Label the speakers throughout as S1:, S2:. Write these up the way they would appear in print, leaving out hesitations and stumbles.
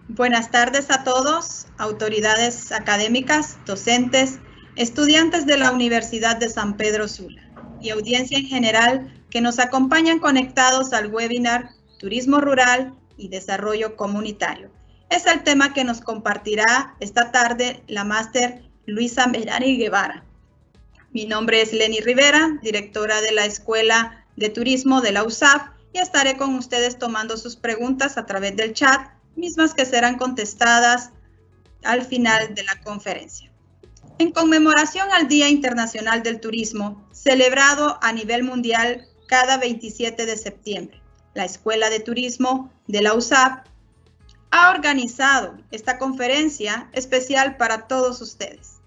S1: Buenas tardes a todos, autoridades académicas, docentes, estudiantes de la Universidad de San Pedro Sula y audiencia en general que nos acompañan conectados al webinar Turismo Rural y Desarrollo Comunitario. Es el tema que nos compartirá esta tarde la máster Luisa Merari Guevara. Mi nombre es Leni Rivera, directora de la Escuela de Turismo de la USAP, y estaré con ustedes tomando sus preguntas a través del chat, mismas que serán contestadas al final de la conferencia. En conmemoración al Día Internacional del Turismo, celebrado a nivel mundial cada 27 de septiembre, la Escuela de Turismo de la USAP ha organizado esta conferencia especial para todos ustedes.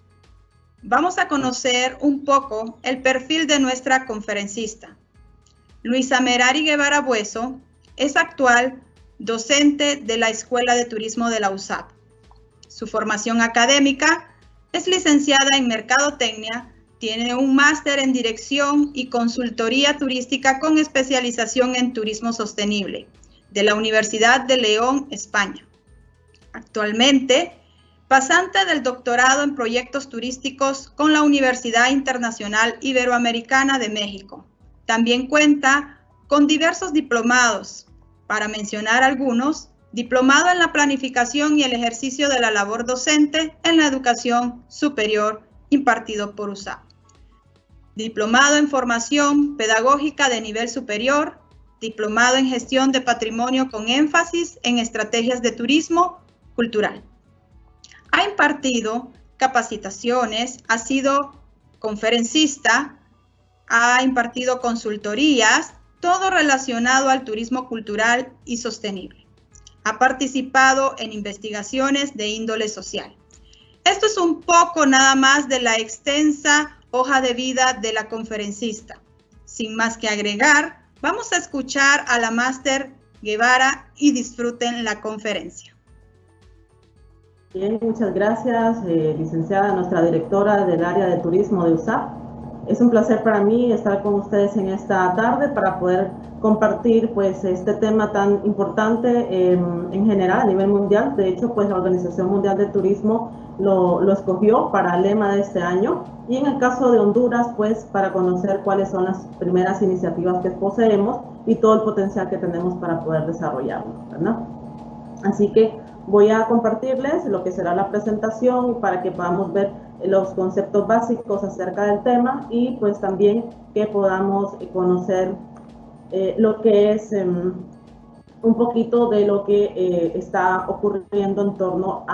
S1: Vamos a conocer un poco el perfil de nuestra conferencista. Luisa Merari Guevara Bueso es actual docente de la Escuela de Turismo de la USAP. Su formación académica es licenciada en Mercadotecnia, tiene un máster en Dirección y Consultoría Turística con especialización en Turismo Sostenible de la Universidad de León, España. Actualmente, pasante del doctorado en Proyectos Turísticos con la Universidad Internacional Iberoamericana de México. También cuenta con diversos diplomados, para mencionar algunos: diplomado en la planificación y el ejercicio de la labor docente en la educación superior impartido por USAP, diplomado en formación pedagógica de nivel superior, diplomado en gestión de patrimonio con énfasis en estrategias de turismo cultural. Ha impartido capacitaciones, ha sido conferencista, ha impartido consultorías, todo relacionado al turismo cultural y sostenible. Ha participado en investigaciones de índole social. Esto es un poco nada más de la extensa hoja de vida de la conferencista. Sin más que agregar, vamos a escuchar a la máster Guevara y disfruten la conferencia.
S2: Bien, muchas gracias, licenciada, nuestra directora del área de turismo de USAP. Es un placer para mí estar con ustedes en esta tarde para poder compartir pues este tema tan importante en general a nivel mundial. De hecho, pues la Organización Mundial del Turismo lo escogió para el lema de este año, y en el caso de Honduras, pues para conocer cuáles son las primeras iniciativas que poseemos y todo el potencial que tenemos para poder desarrollarlo, ¿verdad? Así que voy a compartirles lo que será la presentación para que podamos ver los conceptos básicos acerca del tema y pues también que podamos conocer lo que es un poquito de lo que está ocurriendo en torno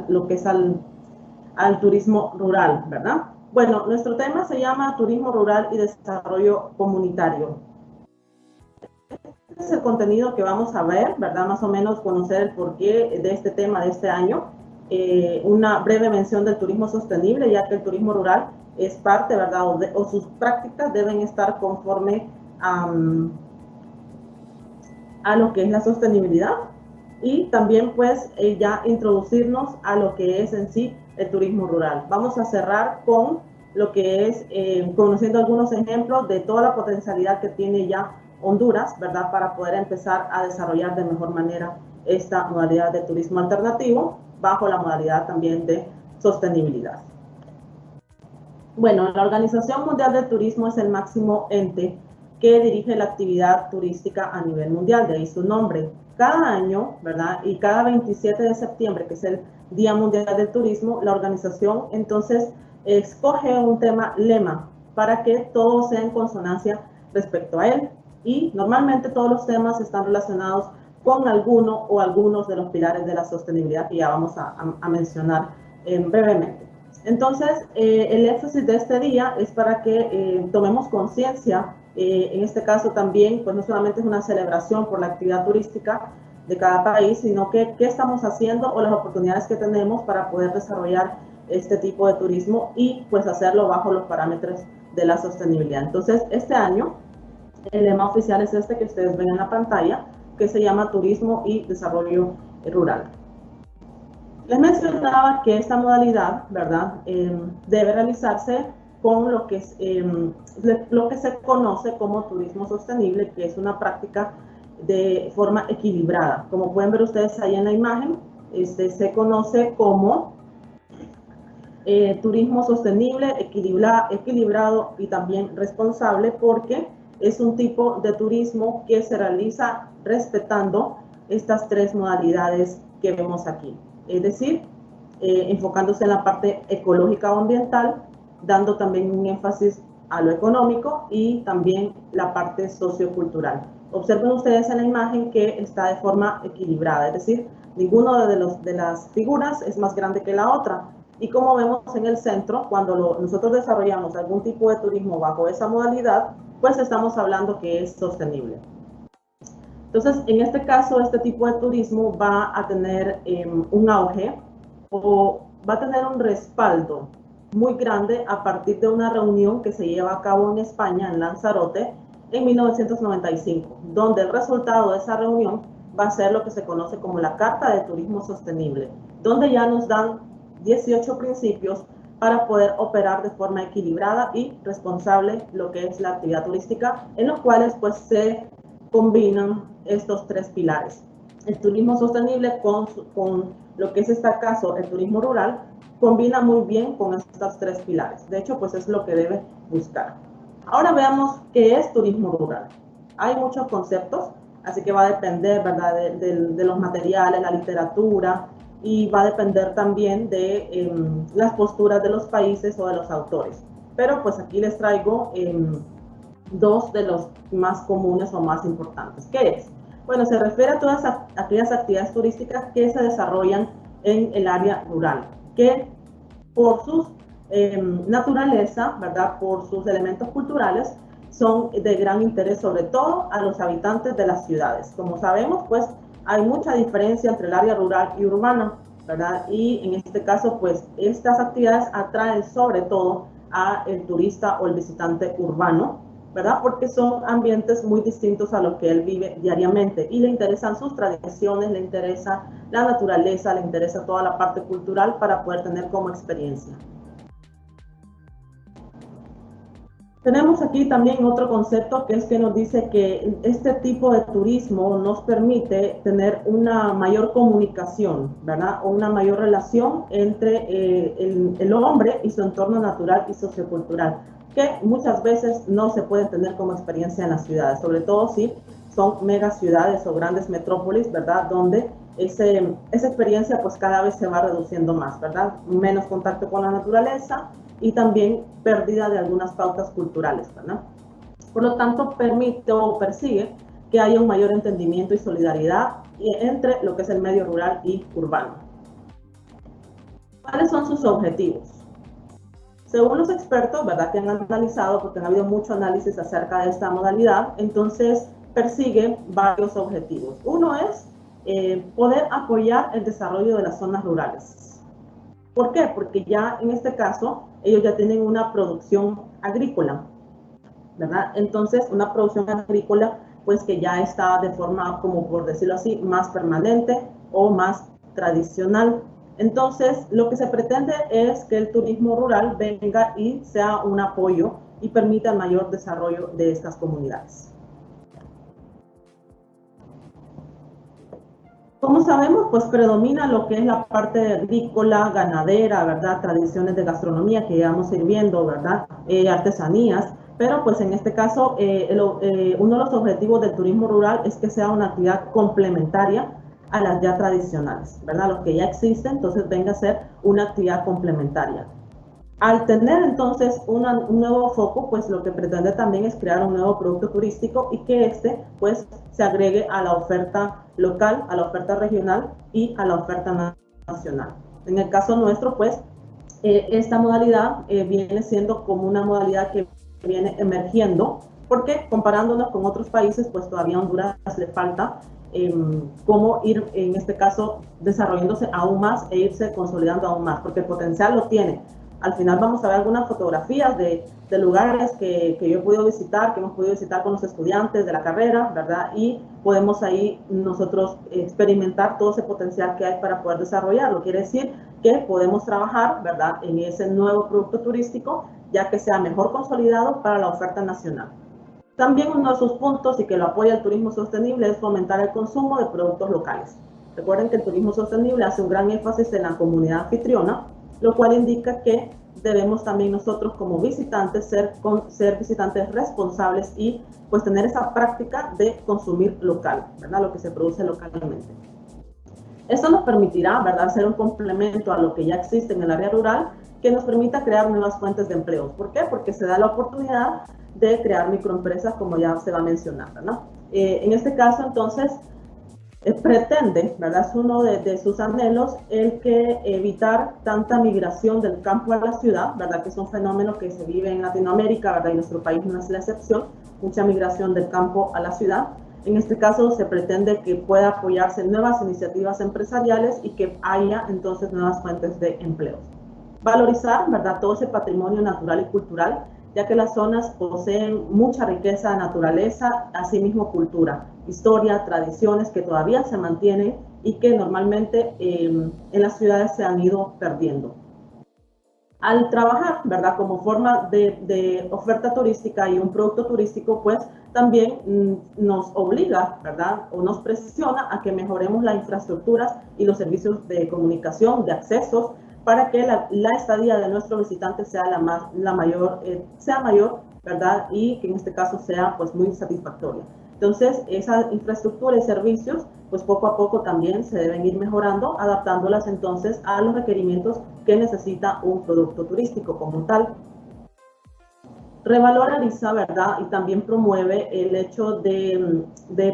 S2: lo que es al turismo rural, ¿verdad? Bueno, nuestro tema se llama Turismo Rural y Desarrollo Comunitario. Este es el contenido que vamos a ver, ¿verdad? Más o menos conocer el porqué de este tema de este año. Una breve mención del turismo sostenible, ya que el turismo rural es parte, ¿verdad? O sus prácticas deben estar conforme a lo que es la sostenibilidad, y también pues ya introducirnos a lo que es en sí el turismo rural. Vamos a cerrar con lo que es conociendo algunos ejemplos de toda la potencialidad que tiene ya Honduras, ¿verdad? Para poder empezar a desarrollar de mejor manera esta modalidad de turismo alternativo bajo la modalidad también de sostenibilidad. Bueno, la Organización Mundial del Turismo es el máximo ente que dirige la actividad turística a nivel mundial, de ahí su nombre. Cada año, ¿verdad? Y cada 27 de septiembre, que es el Día Mundial del Turismo, la organización entonces escoge un lema, para que todo sea en consonancia respecto a él. Y normalmente todos los temas están relacionados con alguno o algunos de los pilares de la sostenibilidad que ya vamos a mencionar brevemente. Entonces, el énfasis de este día es para que tomemos conciencia, en este caso también, pues no solamente es una celebración por la actividad turística de cada país, sino que qué estamos haciendo o las oportunidades que tenemos para poder desarrollar este tipo de turismo y pues hacerlo bajo los parámetros de la sostenibilidad. Entonces, este año, el lema oficial es este que ustedes ven en la pantalla, que se llama Turismo y Desarrollo Rural. Les mencionaba que esta modalidad, ¿verdad? Debe realizarse con lo que se conoce como turismo sostenible, que es una práctica de forma equilibrada. Como pueden ver ustedes ahí en la imagen, se conoce como turismo sostenible, equilibrado y también responsable, porque es un tipo de turismo que se realiza respetando estas tres modalidades que vemos aquí. Es decir, enfocándose en la parte ecológica o ambiental, dando también un énfasis a lo económico y también la parte sociocultural. Observen ustedes en la imagen que está de forma equilibrada, es decir, ninguna de las figuras es más grande que la otra. Y como vemos en el centro, cuando nosotros desarrollamos algún tipo de turismo bajo esa modalidad, pues estamos hablando que es sostenible. Entonces, en este caso, este tipo de turismo va a tener un auge o va a tener un respaldo muy grande a partir de una reunión que se lleva a cabo en España, en Lanzarote, en 1995, donde el resultado de esa reunión va a ser lo que se conoce como la Carta de Turismo Sostenible, donde ya nos dan 18 principios para poder operar de forma equilibrada y responsable lo que es la actividad turística, en los cuales pues se combinan estos tres pilares. El turismo sostenible con lo que es este caso el turismo rural combina muy bien con estos tres pilares. De hecho, pues es lo que debe buscar. Ahora veamos qué es turismo rural. Hay muchos conceptos, así que va a depender, ¿verdad?, de los materiales, la literatura, y va a depender también de las posturas de los países o de los autores. Pero pues aquí les traigo dos de los más comunes o más importantes. ¿Qué es? Bueno, se refiere a todas aquellas actividades turísticas que se desarrollan en el área rural, que por su naturaleza, ¿verdad?, por sus elementos culturales, son de gran interés sobre todo a los habitantes de las ciudades. Como sabemos, pues hay mucha diferencia entre el área rural y urbana, ¿verdad? Y en este caso, pues estas actividades atraen sobre todo al turista o el visitante urbano, ¿verdad? Porque son ambientes muy distintos a lo que él vive diariamente y le interesan sus tradiciones, le interesa la naturaleza, le interesa toda la parte cultural para poder tener como experiencia. Tenemos aquí también otro concepto que es que nos dice que este tipo de turismo nos permite tener una mayor comunicación, ¿verdad? O una mayor relación entre el hombre y su entorno natural y sociocultural, que muchas veces no se puede tener como experiencia en las ciudades, sobre todo si son megaciudades o grandes metrópolis, ¿verdad? Donde esa experiencia pues cada vez se va reduciendo más, ¿verdad? Menos contacto con la naturaleza y también pérdida de algunas pautas culturales, ¿verdad? Por lo tanto, permite o persigue que haya un mayor entendimiento y solidaridad entre lo que es el medio rural y urbano. ¿Cuáles son sus objetivos? Según los expertos, ¿verdad?, que han analizado, porque ha habido mucho análisis acerca de esta modalidad, entonces persigue varios objetivos. Uno es poder apoyar el desarrollo de las zonas rurales. ¿Por qué? Porque ya en este caso ellos ya tienen una producción agrícola, ¿verdad? Entonces una producción agrícola pues que ya está de forma, como por decirlo así, más permanente o más tradicional. Entonces lo que se pretende es que el turismo rural venga y sea un apoyo y permita el mayor desarrollo de estas comunidades. Como sabemos, pues predomina lo que es la parte agrícola, ganadera, ¿verdad? Tradiciones de gastronomía que llevamos sirviendo, ¿verdad? Artesanías, pero pues en este caso uno de los objetivos del turismo rural es que sea una actividad complementaria a las ya tradicionales, ¿verdad? Los que ya existen, entonces venga a ser una actividad complementaria. Al tener entonces un nuevo foco, pues lo que pretende también es crear un nuevo producto turístico y que este pues se agregue a la oferta local, a la oferta regional y a la oferta nacional. En el caso nuestro, pues esta modalidad viene siendo como una modalidad que viene emergiendo, porque comparándonos con otros países, pues todavía a Honduras le falta cómo ir, en este caso, desarrollándose aún más e irse consolidando aún más, porque el potencial lo tiene. Al final vamos a ver algunas fotografías de lugares que yo he podido visitar, que hemos podido visitar con los estudiantes de la carrera, ¿verdad? Y podemos ahí nosotros experimentar todo ese potencial que hay para poder desarrollarlo. Quiere decir que podemos trabajar, ¿verdad?, en ese nuevo producto turístico, ya que sea mejor consolidado para la oferta nacional. También uno de sus puntos y que lo apoya el turismo sostenible es fomentar el consumo de productos locales. Recuerden que el turismo sostenible hace un gran énfasis en la comunidad anfitriona, lo cual indica que debemos también nosotros como visitantes ser visitantes responsables y pues tener esa práctica de consumir local, ¿verdad? Lo que se produce localmente. Esto nos permitirá, ¿verdad?, ser un complemento a lo que ya existe en el área rural, que nos permita crear nuevas fuentes de empleo. ¿Por qué? Porque se da la oportunidad de crear microempresas, como ya se va a mencionar, ¿verdad? En este caso, entonces, pretende, ¿verdad?, es uno de sus anhelos, el que evitar tanta migración del campo a la ciudad, ¿verdad?, que es un fenómeno que se vive en Latinoamérica, ¿verdad?, y nuestro país no es la excepción, mucha migración del campo a la ciudad. En este caso se pretende que pueda apoyarse en nuevas iniciativas empresariales y que haya entonces nuevas fuentes de empleo. Valorizar, ¿verdad?, todo ese patrimonio natural y cultural, ya que las zonas poseen mucha riqueza de naturaleza, asimismo cultura, historia, tradiciones que todavía se mantienen y que normalmente en las ciudades se han ido perdiendo. Al trabajar, ¿verdad?, como forma de oferta turística y un producto turístico, pues también nos obliga, ¿verdad?, o nos presiona a que mejoremos las infraestructuras y los servicios de comunicación, de accesos, para que la estadía de nuestro visitante sea mayor, ¿verdad?, y que en este caso sea pues muy satisfactoria. Entonces, esa infraestructura y servicios, pues poco a poco también se deben ir mejorando, adaptándolas entonces a los requerimientos que necesita un producto turístico como tal. Revaloriza, ¿verdad?, y también promueve el hecho de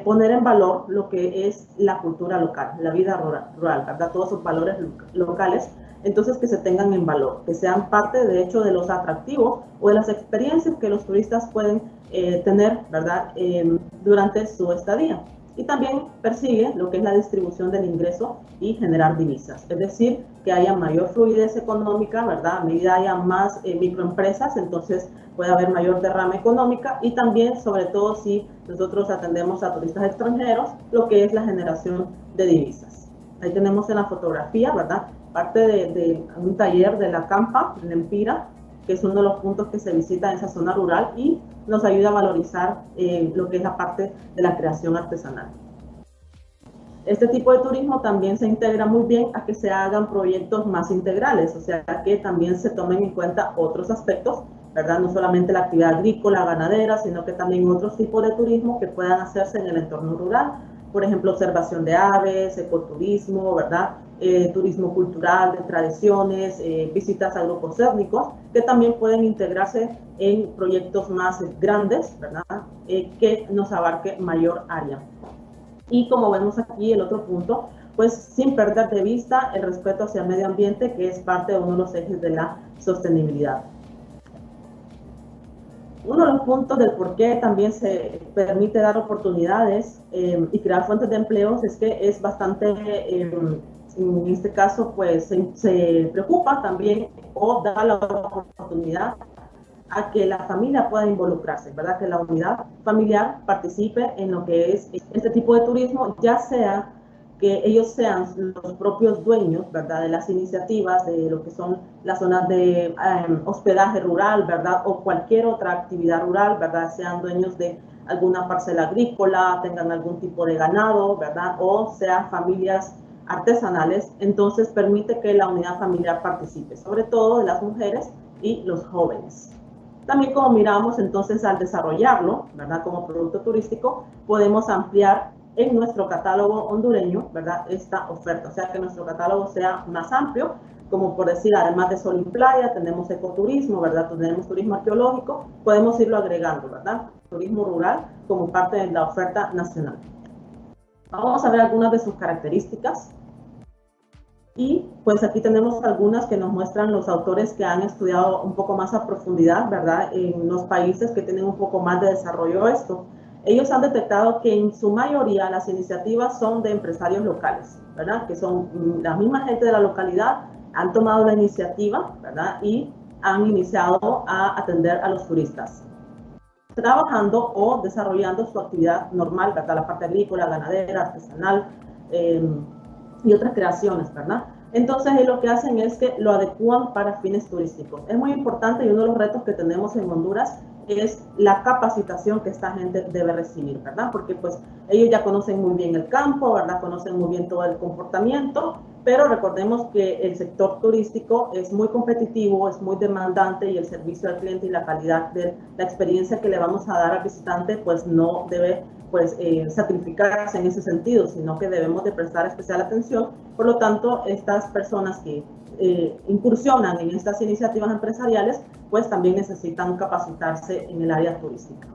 S2: poner en valor lo que es la cultura local, la vida rural, ¿verdad?, todos esos valores locales, entonces que se tengan en valor, que sean parte de hecho de los atractivos o de las experiencias que los turistas pueden tener, ¿verdad?, durante su estadía. Y también persigue lo que es la distribución del ingreso y generar divisas, es decir, que haya mayor fluidez económica, ¿verdad?, a medida haya más microempresas, entonces puede haber mayor derrama económica y también, sobre todo si nosotros atendemos a turistas extranjeros, lo que es la generación de divisas. Ahí tenemos en la fotografía, ¿verdad?, parte de un taller de la Campa, en Empira, que es uno de los puntos que se visita en esa zona rural y nos ayuda a valorizar lo que es la parte de la creación artesanal. Este tipo de turismo también se integra muy bien a que se hagan proyectos más integrales, o sea, que también se tomen en cuenta otros aspectos, ¿verdad?, no solamente la actividad agrícola, ganadera, sino que también otros tipos de turismo que puedan hacerse en el entorno rural. Por ejemplo, observación de aves, ecoturismo, ¿verdad?, turismo cultural, de tradiciones, visitas a grupos étnicos, que también pueden integrarse en proyectos más grandes, ¿verdad?, que nos abarque mayor área. Y como vemos aquí, el otro punto, pues sin perder de vista el respeto hacia el medio ambiente, que es parte de uno de los ejes de la sostenibilidad. Uno de los puntos del por qué también se permite dar oportunidades y crear fuentes de empleos es que es bastante, en este caso, pues se preocupa también o da la oportunidad a que la familia pueda involucrarse, ¿verdad?, que la unidad familiar participe en lo que es este tipo de turismo, ya sea que ellos sean los propios dueños, ¿verdad?, de las iniciativas, de lo que son las zonas de hospedaje rural, ¿verdad?, o cualquier otra actividad rural, ¿verdad?, sean dueños de alguna parcela agrícola, tengan algún tipo de ganado, ¿verdad?, o sean familias artesanales, entonces permite que la unidad familiar participe, sobre todo de las mujeres y los jóvenes. También, como miramos, entonces al desarrollarlo, ¿verdad?, como producto turístico, podemos ampliar en nuestro catálogo hondureño, ¿verdad?, esta oferta, o sea, que nuestro catálogo sea más amplio, como por decir, además de sol y playa, tenemos ecoturismo, ¿verdad?, tenemos turismo arqueológico, podemos irlo agregando, ¿verdad?, turismo rural como parte de la oferta nacional. Vamos a ver algunas de sus características. Y pues aquí tenemos algunas que nos muestran los autores que han estudiado un poco más a profundidad, ¿verdad?, en los países que tienen un poco más de desarrollo esto. Ellos han detectado que en su mayoría las iniciativas son de empresarios locales, ¿verdad?, que son la misma gente de la localidad, han tomado la iniciativa, ¿verdad?, y han iniciado a atender a los turistas, trabajando o desarrollando su actividad normal, ¿verdad?, la parte agrícola, ganadera, artesanal, y otras creaciones, ¿verdad? Entonces, lo que hacen es que lo adecúan para fines turísticos. Es muy importante y uno de los retos que tenemos en Honduras es la capacitación que esta gente debe recibir, ¿verdad? Porque pues ellos ya conocen muy bien el campo, ¿verdad? Conocen muy bien todo el comportamiento, pero recordemos que el sector turístico es muy competitivo, es muy demandante y el servicio al cliente y la calidad de la experiencia que le vamos a dar al visitante pues no debe pues sacrificarse en ese sentido, sino que debemos de prestar especial atención. Por lo tanto, estas personas que incursionan en estas iniciativas empresariales, pues también necesitan capacitarse en el área turística.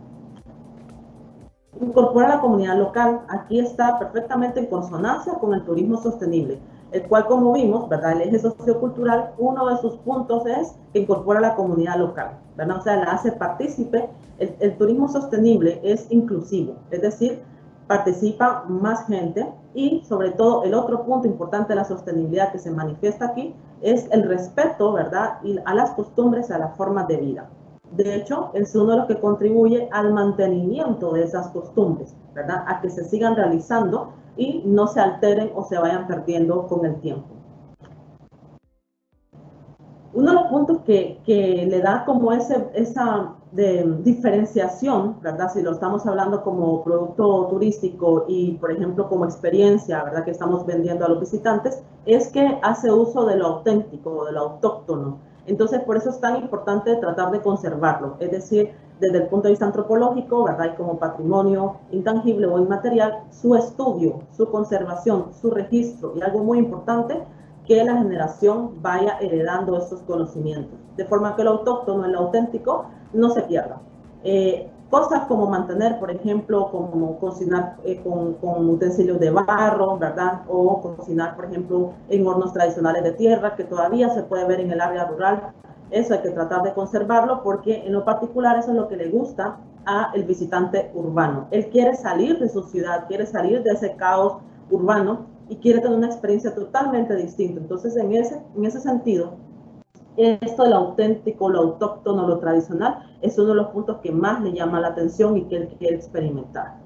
S2: Incorpora a la comunidad local. Aquí está perfectamente en consonancia con el turismo sostenible, el cual, como vimos, ¿verdad? El eje sociocultural, uno de sus puntos es que incorpora a la comunidad local, ¿verdad? O sea, la hace partícipe. El turismo sostenible es inclusivo, es decir, participa más gente y, sobre todo, el otro punto importante de la sostenibilidad que se manifiesta aquí es el respeto, ¿verdad? Y a las costumbres y a las formas de vida. De hecho, es uno de los que contribuye al mantenimiento de esas costumbres, ¿verdad? A que se sigan realizando y no se alteren o se vayan perdiendo con el tiempo. Uno de los puntos que le da como esa diferenciación, ¿verdad? Si lo estamos hablando como producto turístico y, por ejemplo, como experiencia, ¿verdad? Que estamos vendiendo a los visitantes, es que hace uso de lo auténtico, de lo autóctono. Entonces, por eso es tan importante tratar de conservarlo, es decir, desde el punto de vista antropológico, ¿verdad? Y como patrimonio intangible o inmaterial, su estudio, su conservación, su registro y algo muy importante, que la generación vaya heredando estos conocimientos, de forma que lo autóctono, el auténtico, no se pierda. Cosas como mantener, por ejemplo, como cocinar con utensilios de barro, ¿verdad? O cocinar, por ejemplo, en hornos tradicionales de tierra, que todavía se puede ver en el área rural. Eso hay que tratar de conservarlo porque en lo particular eso es lo que le gusta al visitante urbano. Él quiere salir de su ciudad, quiere salir de ese caos urbano y quiere tener una experiencia totalmente distinta. Entonces, en ese sentido, esto de lo auténtico, lo autóctono, lo tradicional, es uno de los puntos que más le llama la atención y que él quiere experimentar.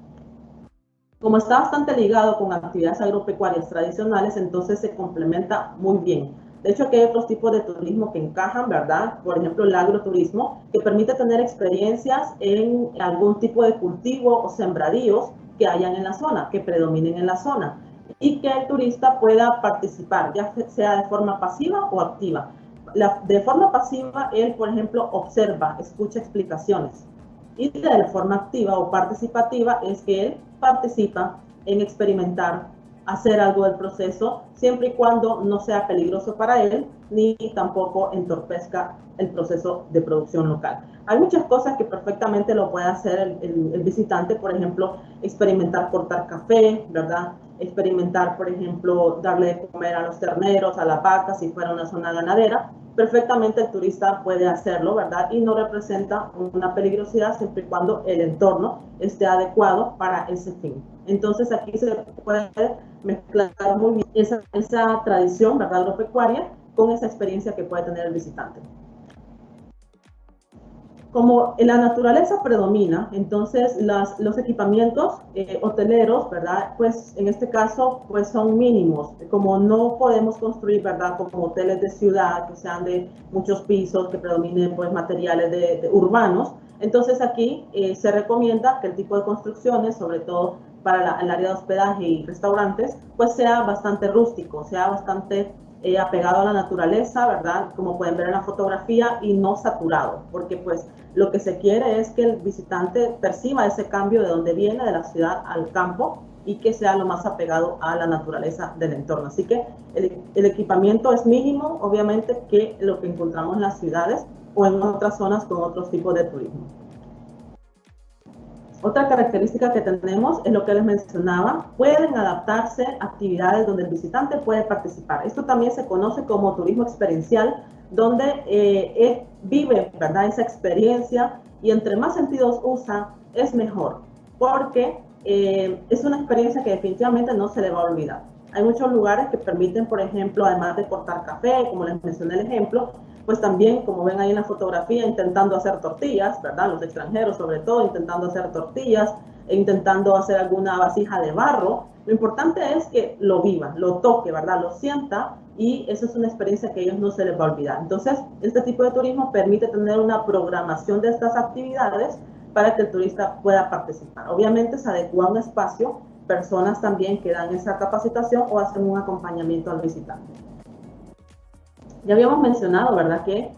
S2: Como está bastante ligado con actividades agropecuarias tradicionales, entonces se complementa muy bien. De hecho, aquí hay otros tipos de turismo que encajan, ¿verdad? Por ejemplo, el agroturismo, que permite tener experiencias en algún tipo de cultivo o sembradíos que hayan en la zona, que predominen en la zona, y que el turista pueda participar, ya sea de forma pasiva o activa. De forma pasiva, él, por ejemplo, observa, escucha explicaciones. Y de forma activa o participativa es que él participa en experimentar, hacer algo del proceso, siempre y cuando no sea peligroso para él, ni tampoco entorpezca el proceso de producción local. Hay muchas cosas que perfectamente lo puede hacer el visitante, por ejemplo, experimentar cortar café, ¿verdad? Experimentar, por ejemplo, darle de comer a los terneros, a las vacas, si fuera una zona ganadera. Perfectamente el turista puede hacerlo, ¿verdad? Y no representa una peligrosidad siempre y cuando el entorno esté adecuado para ese fin. Entonces aquí se puede mezclar muy bien esa tradición, ¿verdad? Agropecuaria con esa experiencia que puede tener el visitante. Como la naturaleza predomina, entonces los equipamientos hoteleros, ¿verdad? Pues en este caso, pues son mínimos. Como no podemos construir, ¿verdad? Como hoteles de ciudad que sean de muchos pisos, que predominen pues materiales de urbanos. Entonces aquí se recomienda que el tipo de construcciones, sobre todo para el área de hospedaje y restaurantes, pues sea bastante rústico, sea bastante apegado a la naturaleza, ¿verdad? Como pueden ver en la fotografía, y no saturado, porque pues lo que se quiere es que el visitante perciba ese cambio de donde viene, de la ciudad al campo, y que sea lo más apegado a la naturaleza del entorno. Así que el equipamiento es mínimo, obviamente, que lo que encontramos en las ciudades o en otras zonas con otros tipos de turismo. Otra característica que tenemos es lo que les mencionaba, pueden adaptarse a actividades donde el visitante puede participar. Esto también se conoce como turismo experiencial, donde él vive, ¿verdad? Esa experiencia, y entre más sentidos usa, es mejor, porque es una experiencia que definitivamente no se le va a olvidar. Hay muchos lugares que permiten, por ejemplo, además de cortar café, como les mencioné el ejemplo, pues también, como ven ahí en la fotografía, intentando hacer tortillas, ¿verdad? Los extranjeros sobre todo, intentando hacer tortillas, e intentando hacer alguna vasija de barro. Lo importante es que lo viva, lo toque, ¿verdad? Lo sienta y eso es una experiencia que a ellos no se les va a olvidar. Entonces, este tipo de turismo permite tener una programación de estas actividades para que el turista pueda participar. Obviamente se adecua un espacio, personas también que dan esa capacitación o hacen un acompañamiento al visitante. Ya habíamos mencionado, ¿verdad?, que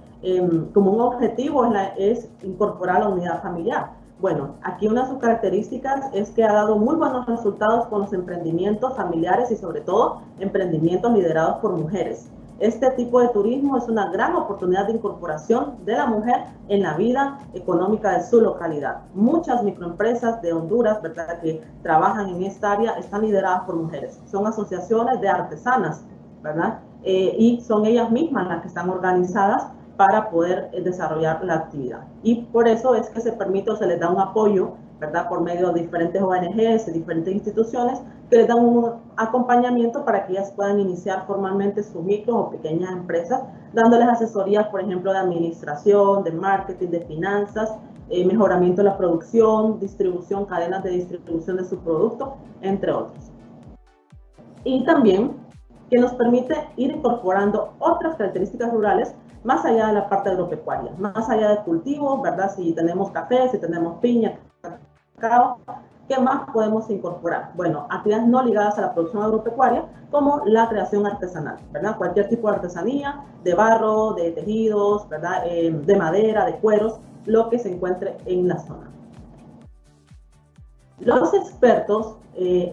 S2: como un objetivo es incorporar la unidad familiar. Bueno, aquí una de sus características es que ha dado muy buenos resultados con los emprendimientos familiares y sobre todo emprendimientos liderados por mujeres. Este tipo de turismo es una gran oportunidad de incorporación de la mujer en la vida económica de su localidad. Muchas microempresas de Honduras, ¿verdad?, que trabajan en esta área están lideradas por mujeres. Son asociaciones de artesanas, ¿verdad? Y son ellas mismas las que están organizadas para poder desarrollar la actividad. Y por eso es que se permite o se les da un apoyo, ¿verdad?, por medio de diferentes ONGs, diferentes instituciones, que les dan un acompañamiento para que ellas puedan iniciar formalmente sus micros o pequeñas empresas, dándoles asesorías, por ejemplo, de administración, de marketing, de finanzas, mejoramiento de la producción, distribución, cadenas de distribución de su producto, entre otros. Y también que nos permite ir incorporando otras características rurales más allá de la parte agropecuaria, más allá de cultivos, ¿verdad? Si tenemos café, si tenemos piña, cacao, ¿qué más podemos incorporar? Bueno, actividades no ligadas a la producción agropecuaria, como la creación artesanal, ¿verdad? Cualquier tipo de artesanía, de barro, de tejidos, ¿verdad? De madera, de cueros, lo que se encuentre en la zona. Los expertos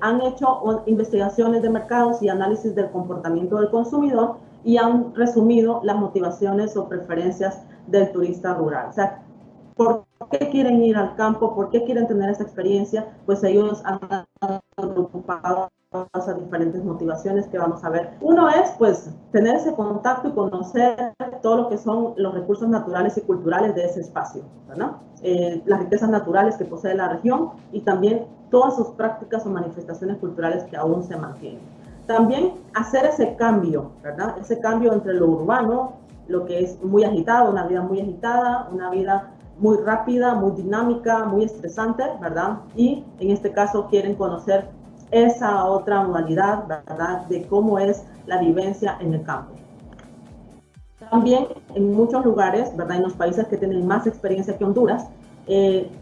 S2: han hecho investigaciones de mercados y análisis del comportamiento del consumidor y han resumido las motivaciones o preferencias del turista rural. O sea, ¿por qué quieren ir al campo? ¿Por qué quieren tener esa experiencia? Pues ellos han agrupado a diferentes motivaciones que vamos a ver. Uno es, pues, tener ese contacto y conocer todo lo que son los recursos naturales y culturales de ese espacio, ¿verdad? Las riquezas naturales que posee la región y también todas sus prácticas o manifestaciones culturales que aún se mantienen. También hacer ese cambio, ¿verdad? Ese cambio entre lo urbano, lo que es muy agitado, una vida muy agitada, una vida muy rápida, muy dinámica, muy estresante, ¿verdad? Y en este caso quieren conocer esa otra modalidad, ¿verdad?, de cómo es la vivencia en el campo. También en muchos lugares, ¿verdad?, en los países que tienen más experiencia que Honduras,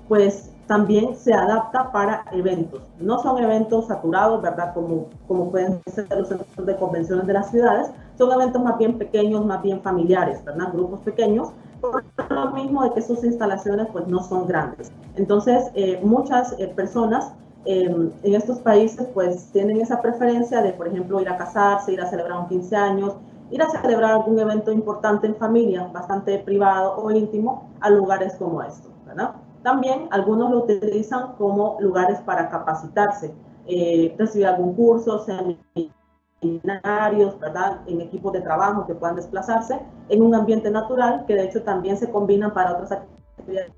S2: pues también se adapta para eventos. No son eventos saturados, ¿verdad?, como pueden ser los centros de convenciones de las ciudades, son eventos más bien pequeños, más bien familiares, ¿verdad?, grupos pequeños, por lo mismo de que sus instalaciones pues no son grandes. Entonces, muchas personas en estos países pues tienen esa preferencia de, por ejemplo, ir a casarse, ir a celebrar un 15 años, ir a celebrar algún evento importante en familia, bastante privado o íntimo, a lugares como estos, ¿verdad? También algunos lo utilizan como lugares para capacitarse, recibir algún curso, seminarios, ¿verdad?, en equipos de trabajo que puedan desplazarse en un ambiente natural, que de hecho también se combinan para otras actividades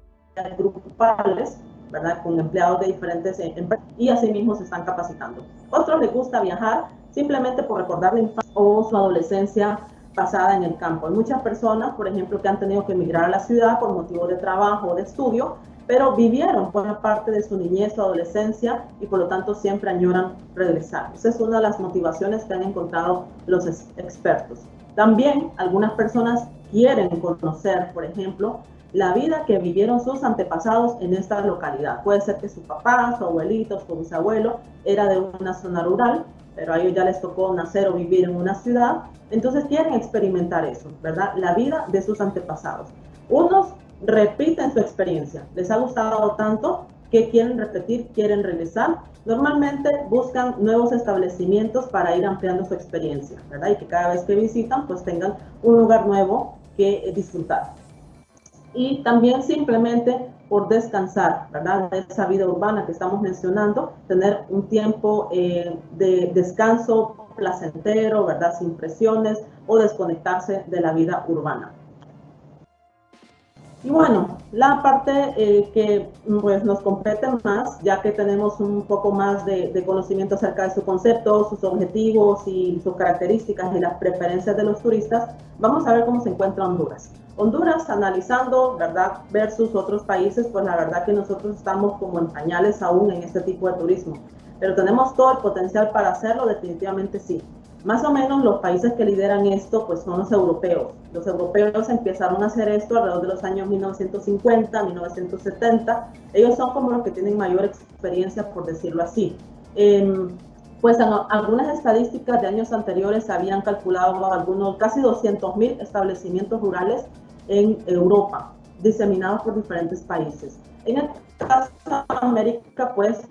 S2: grupales, ¿verdad?, con empleados de diferentes empresas, y así mismo se están capacitando. Otros les gusta viajar simplemente por recordar la infancia o su adolescencia pasada en el campo. Hay muchas personas, por ejemplo, que han tenido que emigrar a la ciudad por motivos de trabajo o de estudio, pero vivieron buena parte de su niñez o adolescencia y por lo tanto siempre añoran regresar. Esa es una de las motivaciones que han encontrado los expertos. También algunas personas quieren conocer, por ejemplo, la vida que vivieron sus antepasados en esta localidad. Puede ser que su papá, su abuelito, su bisabuelo era de una zona rural, pero a ellos ya les tocó nacer o vivir en una ciudad. Entonces quieren experimentar eso, ¿verdad? La vida de sus antepasados. Unos repiten su experiencia, les ha gustado tanto que quieren repetir, quieren regresar. Normalmente buscan nuevos establecimientos para ir ampliando su experiencia, ¿verdad? Y que cada vez que visitan pues tengan un lugar nuevo que disfrutar. Y también simplemente por descansar, ¿verdad?, de esa vida urbana que estamos mencionando, tener un tiempo de descanso placentero, ¿verdad?, sin presiones, o desconectarse de la vida urbana. Y bueno, la parte que pues, nos compete más, ya que tenemos un poco más de conocimiento acerca de su concepto, sus objetivos y sus características y las preferencias de los turistas, vamos a ver cómo se encuentra Honduras. Honduras, analizando, ¿verdad?, versus otros países, pues la verdad que nosotros estamos como en pañales aún en este tipo de turismo. Pero tenemos todo el potencial para hacerlo, definitivamente sí. Más o menos los países que lideran esto pues son los europeos. Los europeos empezaron a hacer esto alrededor de los años 1950, 1970. Ellos son como los que tienen mayor experiencia, por decirlo así. Pues algunas estadísticas de años anteriores habían calculado algunos casi 200.000 establecimientos rurales en Europa, diseminados por diferentes países. En el caso de América, pues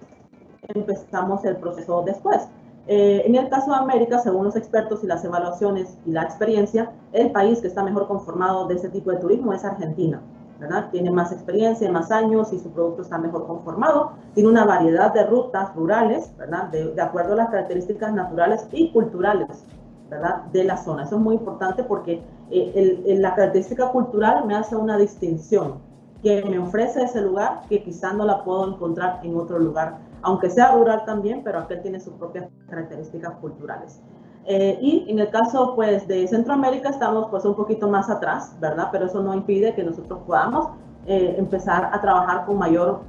S2: empezamos el proceso después. En el caso de América, según los expertos y las evaluaciones y la experiencia, el país que está mejor conformado de este tipo de turismo es Argentina, ¿verdad? Tiene más experiencia, más años y su producto está mejor conformado. Tiene una variedad de rutas rurales, ¿verdad? De acuerdo a las características naturales y culturales, ¿verdad? De la zona. Eso es muy importante porque la característica cultural me hace una distinción que me ofrece ese lugar que quizá no la puedo encontrar en otro lugar, aunque sea rural también, pero aquel tiene sus propias características culturales. Y en el caso pues de Centroamérica estamos pues un poquito más atrás, ¿verdad? Pero eso no impide que nosotros podamos empezar a trabajar con mayor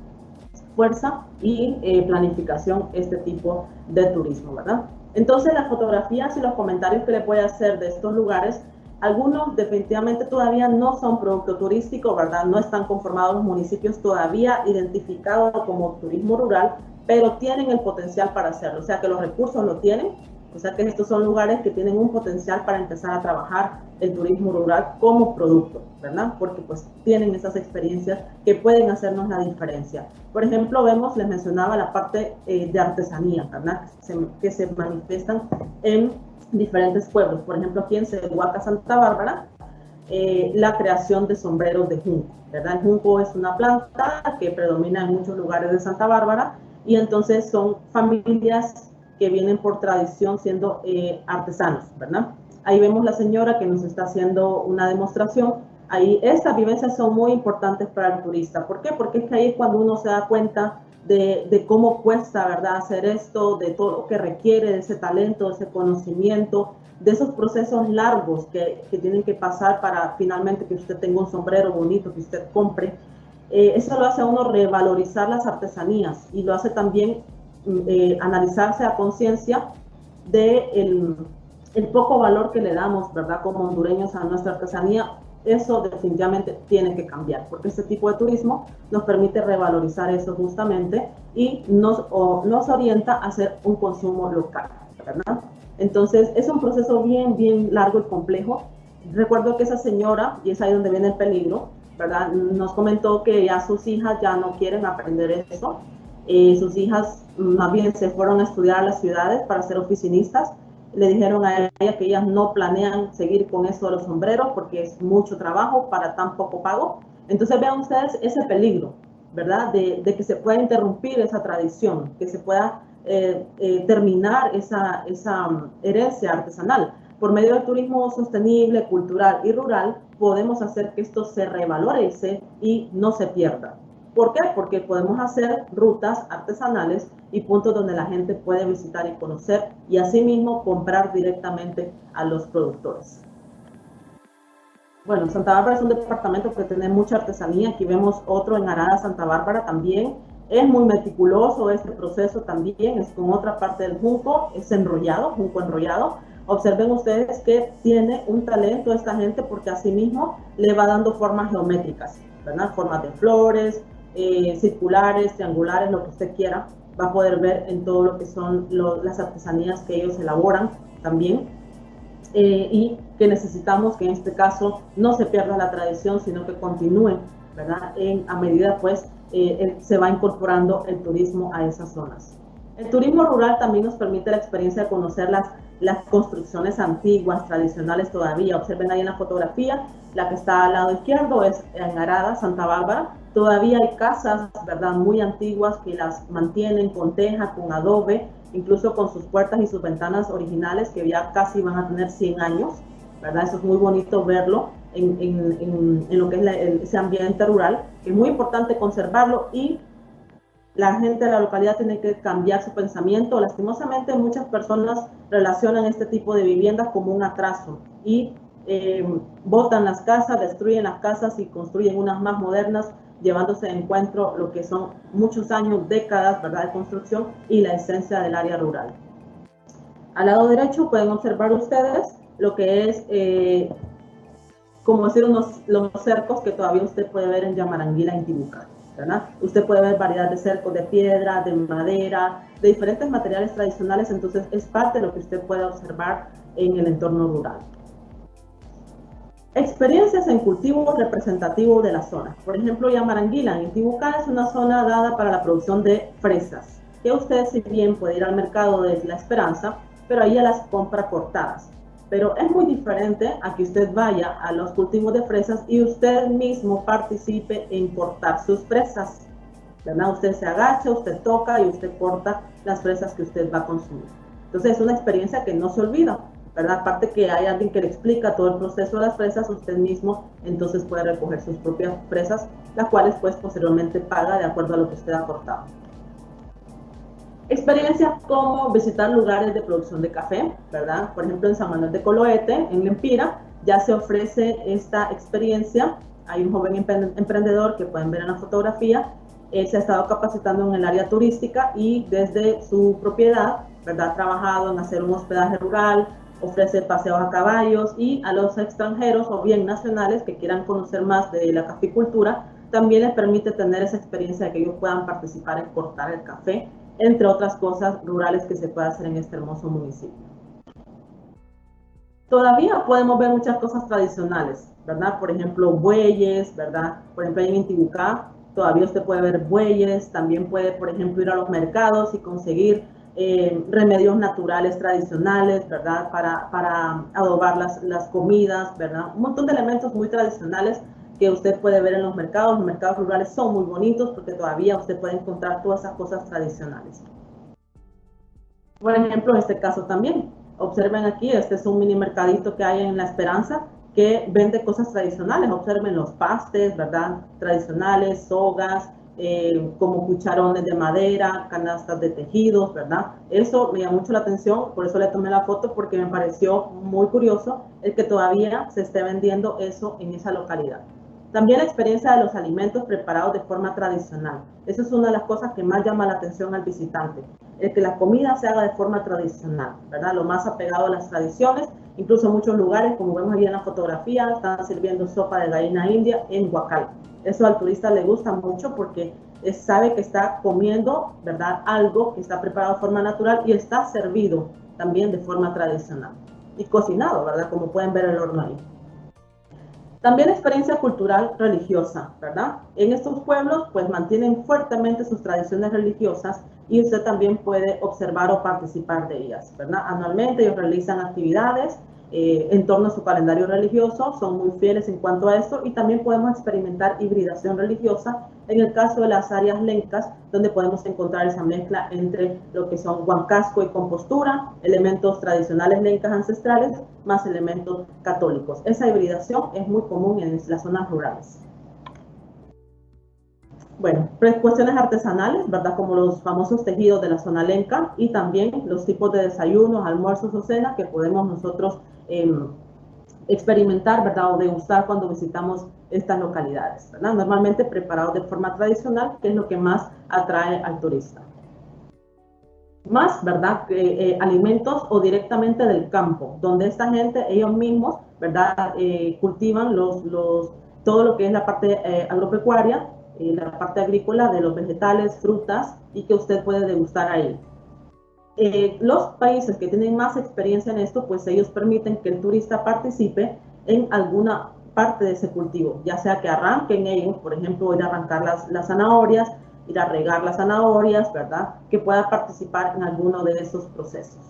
S2: fuerza y planificación este tipo de turismo, ¿verdad? Entonces las fotografías y los comentarios que les voy a hacer de estos lugares, algunos definitivamente todavía no son producto turístico, ¿verdad? No están conformados los municipios todavía identificados como turismo rural, pero tienen el potencial para hacerlo, o sea que los recursos lo tienen, o sea que estos son lugares que tienen un potencial para empezar a trabajar el turismo rural como producto, ¿verdad? Porque pues tienen esas experiencias que pueden hacernos la diferencia. Por ejemplo, vemos, les mencionaba la parte de artesanía, ¿verdad? Que se manifiestan en diferentes pueblos. Por ejemplo, aquí en Cehuaca, Santa Bárbara, la creación de sombreros de junco, ¿verdad? El junco es una planta que predomina en muchos lugares de Santa Bárbara y entonces son familias que vienen por tradición siendo artesanos, ¿verdad? Ahí vemos la señora que nos está haciendo una demostración. Ahí estas vivencias son muy importantes para el turista. ¿Por qué? Porque es que ahí es cuando uno se da cuenta de cómo cuesta, ¿verdad?, hacer esto, de todo lo que requiere, de ese talento, de ese conocimiento, de esos procesos largos que tienen que pasar para finalmente que usted tenga un sombrero bonito, que usted compre. Eso lo hace a uno revalorizar las artesanías y lo hace también analizarse a conciencia de el poco valor que le damos, ¿verdad?, como hondureños a nuestra artesanía. Eso definitivamente tiene que cambiar, porque este tipo de turismo nos permite revalorizar eso justamente y nos orienta a hacer un consumo local, ¿verdad? Entonces, es un proceso bien largo y complejo. Recuerdo que esa señora, y es ahí donde viene el peligro, ¿verdad?, nos comentó que ya sus hijas ya no quieren aprender eso. Sus hijas más bien se fueron a estudiar a las ciudades para ser oficinistas. Le dijeron a ella que ellas no planean seguir con eso de los sombreros porque es mucho trabajo para tan poco pago. Entonces vean ustedes ese peligro, ¿verdad? De que se pueda interrumpir esa tradición, que se pueda terminar esa herencia artesanal. Por medio del turismo sostenible, cultural y rural, podemos hacer que esto se revalorice y no se pierda. ¿Por qué? Porque podemos hacer rutas artesanales y puntos donde la gente puede visitar y conocer y asimismo comprar directamente a los productores. Bueno, Santa Bárbara es un departamento que tiene mucha artesanía. Aquí vemos otro en Arada, Santa Bárbara también. Es muy meticuloso este proceso también, es con otra parte del junco, es enrollado, junco enrollado. Observen ustedes que tiene un talento esta gente porque asimismo le va dando formas geométricas, ¿verdad? Formas de flores, circulares, triangulares, lo que usted quiera, va a poder ver en todo lo que son las artesanías que ellos elaboran también, y que necesitamos que en este caso no se pierda la tradición, sino que continúe, ¿verdad? A medida pues se va incorporando el turismo a esas zonas. El turismo rural también nos permite la experiencia de conocer las construcciones antiguas, tradicionales todavía. Observen ahí en la fotografía, la que está al lado izquierdo es en Arada, Santa Bárbara. Todavía hay casas, ¿verdad?, muy antiguas que las mantienen con teja, con adobe, incluso con sus puertas y sus ventanas originales que ya casi van a tener 100 años, ¿verdad? Eso es muy bonito verlo en lo que es ese ambiente rural, que es muy importante conservarlo y la gente de la localidad tiene que cambiar su pensamiento. Lastimosamente, muchas personas relacionan este tipo de viviendas como un atraso y botan las casas, destruyen las casas y construyen unas más modernas, llevándose de encuentro lo que son muchos años, décadas, ¿verdad?, de construcción y la esencia del área rural. Al lado derecho pueden observar ustedes lo que es, como decir, los cercos que todavía usted puede ver en Yamaranguila, Intibucá, ¿verdad? Usted puede ver variedad de cercos de piedra, de madera, de diferentes materiales tradicionales, entonces es parte de lo que usted puede observar en el entorno rural. Experiencias en cultivo representativo de la zona. Por ejemplo, Yamaranguila, en Intibucá, es una zona dada para la producción de fresas, que usted, si bien puede ir al mercado de La Esperanza, pero ahí ya las compra cortadas. Pero es muy diferente a que usted vaya a los cultivos de fresas y usted mismo participe en cortar sus fresas, ¿verdad? Usted se agacha, usted toca y usted corta las fresas que usted va a consumir. Entonces es una experiencia que no se olvida, ¿verdad? Aparte que hay alguien que le explica todo el proceso de las fresas, usted mismo entonces puede recoger sus propias fresas, las cuales pues posteriormente paga de acuerdo a lo que usted ha cortado. Experiencias como visitar lugares de producción de café, ¿verdad? Por ejemplo, en San Manuel de Coloete, en Lempira, ya se ofrece esta experiencia. Hay un joven emprendedor que pueden ver en la fotografía. Él se ha estado capacitando en el área turística y desde su propiedad, ¿verdad? Ha trabajado en hacer un hospedaje rural, ofrece paseos a caballos y a los extranjeros o bien nacionales que quieran conocer más de la caficultura, también les permite tener esa experiencia de que ellos puedan participar en cortar el café, entre otras cosas rurales que se puede hacer en este hermoso municipio. Todavía podemos ver muchas cosas tradicionales, ¿verdad? Por ejemplo, bueyes, ¿verdad? Por ejemplo, en Intibucá todavía usted puede ver bueyes, también puede, por ejemplo, ir a los mercados y conseguir remedios naturales tradicionales, ¿verdad? Para adobar las comidas, ¿verdad? Un montón de elementos muy tradicionales que usted puede ver en los mercados. Los mercados rurales son muy bonitos porque todavía usted puede encontrar todas esas cosas tradicionales. Por ejemplo, en este caso también, observen aquí, este es un mini mercadito que hay en La Esperanza que vende cosas tradicionales. Observen los pastes, ¿verdad? Tradicionales, sogas, como cucharones de madera, canastas de tejidos, ¿verdad? Eso me llamó mucho la atención, por eso le tomé la foto, porque me pareció muy curioso el que todavía se esté vendiendo eso en esa localidad. También la experiencia de los alimentos preparados de forma tradicional. Eso es una de las cosas que más llama la atención al visitante. El que la comida se haga de forma tradicional, ¿verdad? Lo más apegado a las tradiciones. Incluso en muchos lugares, como vemos aquí en la fotografía, están sirviendo sopa de gallina india en Huacal. Eso al turista le gusta mucho porque sabe que está comiendo, ¿verdad? Algo que está preparado de forma natural y está servido también de forma tradicional. Y cocinado, ¿verdad? Como pueden ver el horno ahí. También experiencia cultural religiosa, ¿verdad? En estos pueblos pues mantienen fuertemente sus tradiciones religiosas y usted también puede observar o participar de ellas, ¿verdad? Anualmente ellos realizan actividades en torno a su calendario religioso, son muy fieles en cuanto a esto y también podemos experimentar hibridación religiosa en el caso de las áreas lencas, donde podemos encontrar esa mezcla entre lo que son huancasco y compostura, elementos tradicionales lencas ancestrales, más elementos católicos. Esa hibridación es muy común en las zonas rurales. Bueno, cuestiones artesanales, ¿verdad? Como los famosos tejidos de la zona lenca y también los tipos de desayunos, almuerzos o cenas que podemos nosotros experimentar, ¿verdad? O degustar cuando visitamos estas localidades, ¿verdad? Normalmente preparados de forma tradicional, que es lo que más atrae al turista. Más, ¿verdad? Alimentos o directamente del campo, donde esta gente, ellos mismos, ¿verdad? Cultivan todo lo que es la parte agropecuaria, la parte agrícola de los vegetales, frutas y que usted puede degustar ahí. Los países que tienen más experiencia en esto, pues ellos permiten que el turista participe en alguna parte de ese cultivo, ya sea que arranquen ellos, por ejemplo, ir a arrancar las zanahorias, ir a regar las zanahorias, ¿verdad? Que pueda participar en alguno de esos procesos.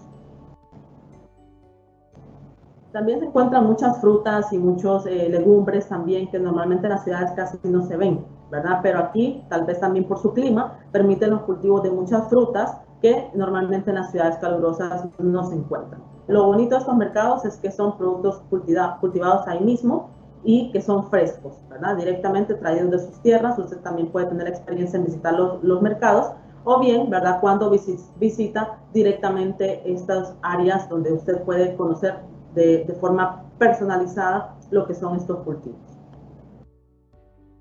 S2: También se encuentran muchas frutas y muchos legumbres también que normalmente en las ciudades casi no se ven, ¿verdad? Pero aquí, tal vez también por su clima, permiten los cultivos de muchas frutas que normalmente en las ciudades calurosas no se encuentran. Lo bonito de estos mercados es que son productos cultivados ahí mismo y que son frescos, ¿verdad? Directamente traídos de sus tierras. Usted también puede tener experiencia en visitar los mercados o bien, ¿verdad? Cuando visita directamente estas áreas donde usted puede conocer de forma personalizada lo que son estos cultivos.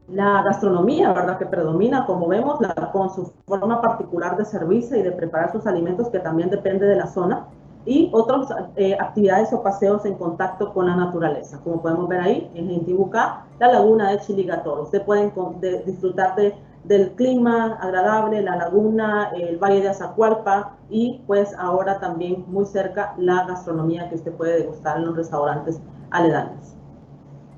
S2: La gastronomía, ¿verdad? Que predomina, como vemos, con su forma particular de servirse y de preparar sus alimentos, que también depende de la zona. y otras actividades o paseos en contacto con la naturaleza. Como podemos ver ahí, en Intibucá, la laguna de Chiligatoro. Ustedes pueden disfrutar del clima agradable, la laguna, el valle de Azacualpa y pues ahora también muy cerca la gastronomía que usted puede degustar en los restaurantes aledaños.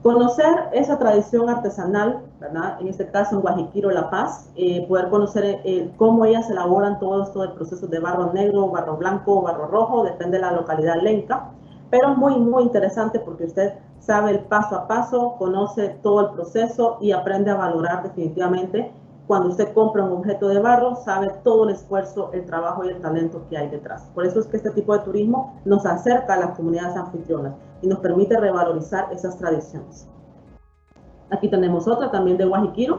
S2: Conocer esa tradición artesanal, ¿verdad? En este caso en Guajiquiro, La Paz, poder conocer cómo ellas elaboran todo esto del proceso de barro negro, barro blanco, barro rojo, depende de la localidad lenca, pero muy, muy interesante porque usted sabe el paso a paso, conoce todo el proceso y aprende a valorar definitivamente. Cuando usted compra un objeto de barro, sabe todo el esfuerzo, el trabajo y el talento que hay detrás. Por eso es que este tipo de turismo nos acerca a las comunidades anfitrionas y nos permite revalorizar esas tradiciones. Aquí tenemos otra también de Guajiquiro.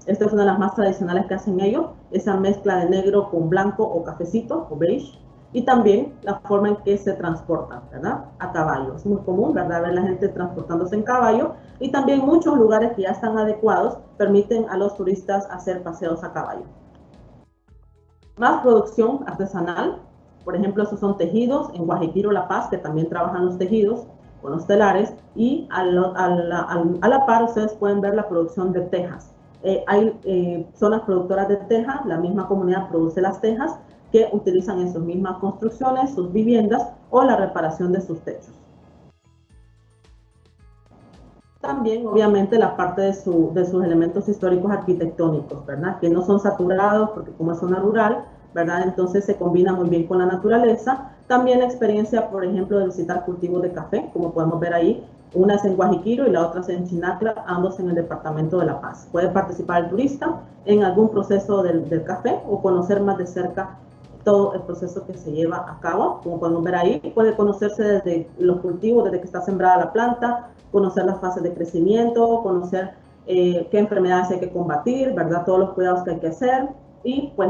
S2: Esta es una de las más tradicionales que hacen ellos, esa mezcla de negro con blanco o cafecito o beige. Y también la forma en que se transportan, ¿verdad? A caballo. Es muy común, ¿verdad? Ver la gente transportándose en caballo y también muchos lugares que ya están adecuados permiten a los turistas hacer paseos a caballo. Más producción artesanal, por ejemplo, esos son tejidos en Guajiquiro, La Paz, que también trabajan los tejidos con los telares y a la par ustedes pueden ver la producción de tejas. Hay zonas productoras de tejas, la misma comunidad produce las tejas, que utilizan en sus mismas construcciones, sus viviendas o la reparación de sus techos. También, obviamente, la parte de sus elementos históricos arquitectónicos, ¿verdad? Que no son saturados porque como es zona rural, ¿verdad? Entonces se combina muy bien con la naturaleza. También la experiencia, por ejemplo, de visitar cultivos de café, como podemos ver ahí. Una es en Guajiquiro y la otra es en Chinacla, ambos en el departamento de La Paz. Puede participar el turista en algún proceso del café o conocer más de cerca todo el proceso que se lleva a cabo. Como podemos ver ahí, puede conocerse desde los cultivos, desde que está sembrada la planta, conocer las fases de crecimiento, conocer qué enfermedades hay que combatir, ¿verdad? Todos los cuidados que hay que hacer. Y pues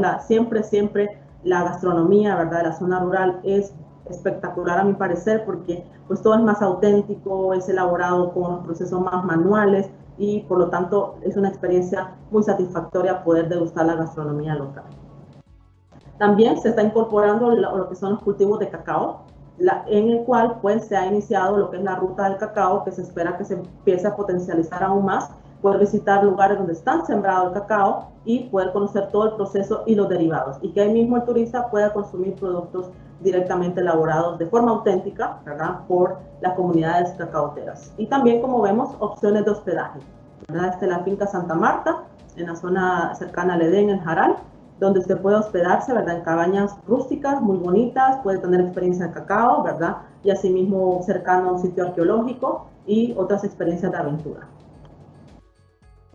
S2: siempre la gastronomía, ¿verdad? De la zona rural es espectacular a mi parecer porque pues todo es más auténtico, es elaborado con los procesos más manuales y por lo tanto es una experiencia muy satisfactoria poder degustar la gastronomía local. También se está incorporando lo que son los cultivos de cacao, en el cual pues se ha iniciado lo que es la ruta del cacao, que se espera que se empiece a potencializar aún más, poder visitar lugares donde están sembrados el cacao y poder conocer todo el proceso y los derivados, y que ahí mismo el turista pueda consumir productos directamente elaborados de forma auténtica, ¿verdad? Por las comunidades cacaoteras. Y también, como vemos, opciones de hospedaje, ¿verdad? Esta es la finca Santa Marta, en la zona cercana al Edén, en Jaral, donde usted puede hospedarse, ¿verdad? En cabañas rústicas, muy bonitas, puede tener experiencia de cacao, ¿verdad? Y asimismo cercano a un sitio arqueológico y otras experiencias de aventura.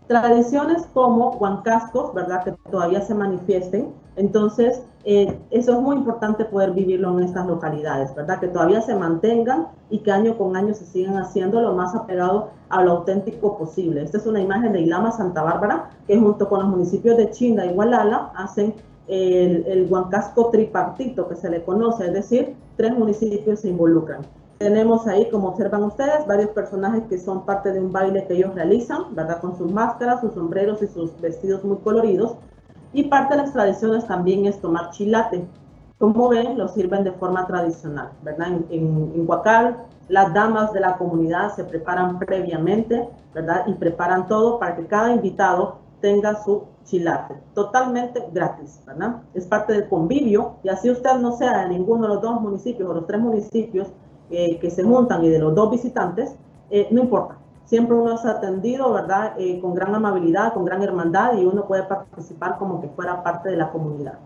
S2: Tradiciones como huancascos, ¿verdad? Que todavía se manifiesten. Entonces, eso es muy importante poder vivirlo en estas localidades, ¿verdad? Que todavía se mantengan y que año con año se sigan haciendo lo más apegado a lo auténtico posible. Esta es una imagen de Ilama, Santa Bárbara, que junto con los municipios de Chinda y Gualala hacen el huancasco tripartito que se le conoce, es decir, 3 municipios se involucran. Tenemos ahí, como observan ustedes, varios personajes que son parte de un baile que ellos realizan, ¿verdad? Con sus máscaras, sus sombreros y sus vestidos muy coloridos. Y parte de las tradiciones también es tomar chilate. Como ven, lo sirven de forma tradicional, ¿verdad? En Huacal, las damas de la comunidad se preparan previamente, ¿verdad? Y preparan todo para que cada invitado tenga su chilate, totalmente gratis, ¿verdad? Es parte del convivio y así usted no sea de ninguno de los 2 municipios o los 3 municipios que se juntan y de los 2 visitantes, no importa. Siempre uno es atendido, ¿verdad? Con gran amabilidad, con gran hermandad y uno puede participar como que fuera parte de la comunidad.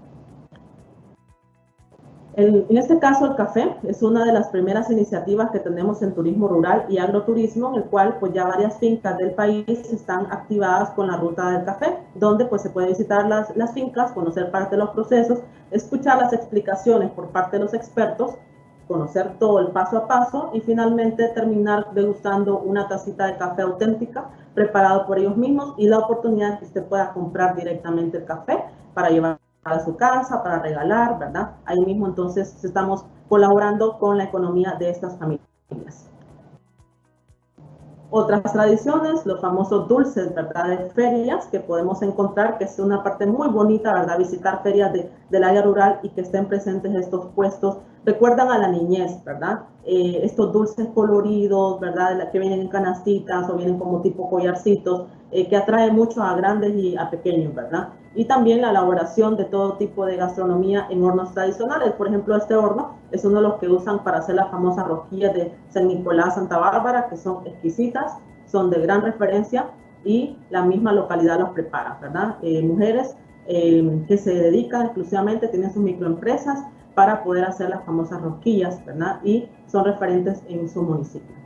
S2: En este caso, el café es una de las primeras iniciativas que tenemos en turismo rural y agroturismo, en el cual pues ya varias fincas del país están activadas con la ruta del café, donde pues se puede visitar las fincas, conocer parte de los procesos, escuchar las explicaciones por parte de los expertos, conocer todo el paso a paso y finalmente terminar degustando una tacita de café auténtica preparado por ellos mismos y la oportunidad que usted pueda comprar directamente el café para llevar a su casa, para regalar, ¿verdad? Ahí mismo entonces estamos colaborando con la economía de estas familias. Otras tradiciones, los famosos dulces, ¿verdad? De ferias que podemos encontrar, que es una parte muy bonita, ¿verdad? Visitar ferias del área rural y que estén presentes estos puestos. Recuerdan a la niñez, ¿verdad? Estos dulces coloridos, ¿verdad? Que vienen en canastitas o vienen como tipo collarcitos, que atrae mucho a grandes y a pequeños, ¿verdad? Y también la elaboración de todo tipo de gastronomía en hornos tradicionales. Por ejemplo, este horno es uno de los que usan para hacer las famosas rosquillas de San Nicolás, Santa Bárbara, que son exquisitas, son de gran referencia y la misma localidad los prepara, ¿verdad? Mujeres que se dedican exclusivamente, tienen sus microempresas para poder hacer las famosas rosquillas, ¿verdad? Y son referentes en su municipio.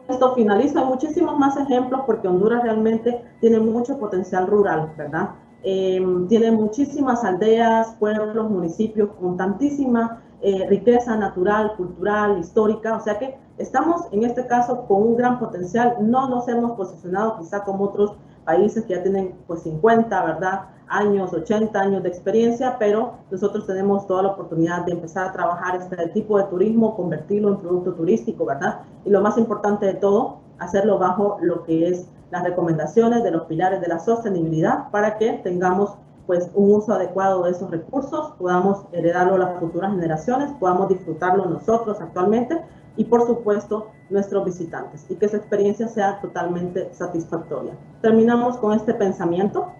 S2: Esto finalizo, hay muchísimos más ejemplos porque Honduras realmente tiene mucho potencial rural, ¿verdad? Tiene muchísimas aldeas, pueblos, municipios con tantísima riqueza natural, cultural, histórica, o sea que estamos en este caso con un gran potencial. No nos hemos posicionado quizá como otros países que ya tienen pues 50, ¿verdad? Años, 80 años de experiencia, pero nosotros tenemos toda la oportunidad de empezar a trabajar este tipo de turismo, convertirlo en producto turístico, ¿verdad? Y lo más importante de todo, hacerlo bajo lo que es las recomendaciones de los pilares de la sostenibilidad para que tengamos pues un uso adecuado de esos recursos, podamos heredarlo a las futuras generaciones, podamos disfrutarlo nosotros actualmente y por supuesto nuestros visitantes y que esa experiencia sea totalmente satisfactoria. Terminamos con este pensamiento.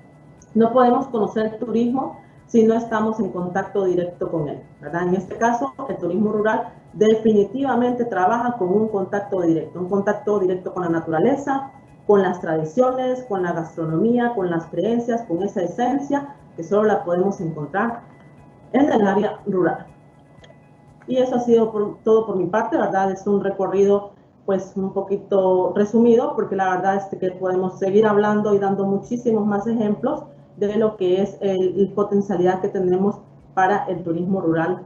S2: No podemos conocer el turismo si no estamos en contacto directo con él, ¿verdad? En este caso, el turismo rural definitivamente trabaja con un contacto directo con la naturaleza, con las tradiciones, con la gastronomía, con las creencias, con esa esencia que solo la podemos encontrar en el área rural. Y eso ha sido todo por mi parte, ¿verdad? Es un recorrido pues un poquito resumido, porque la verdad es que podemos seguir hablando y dando muchísimos más ejemplos de lo que es la potencialidad que tenemos para el turismo rural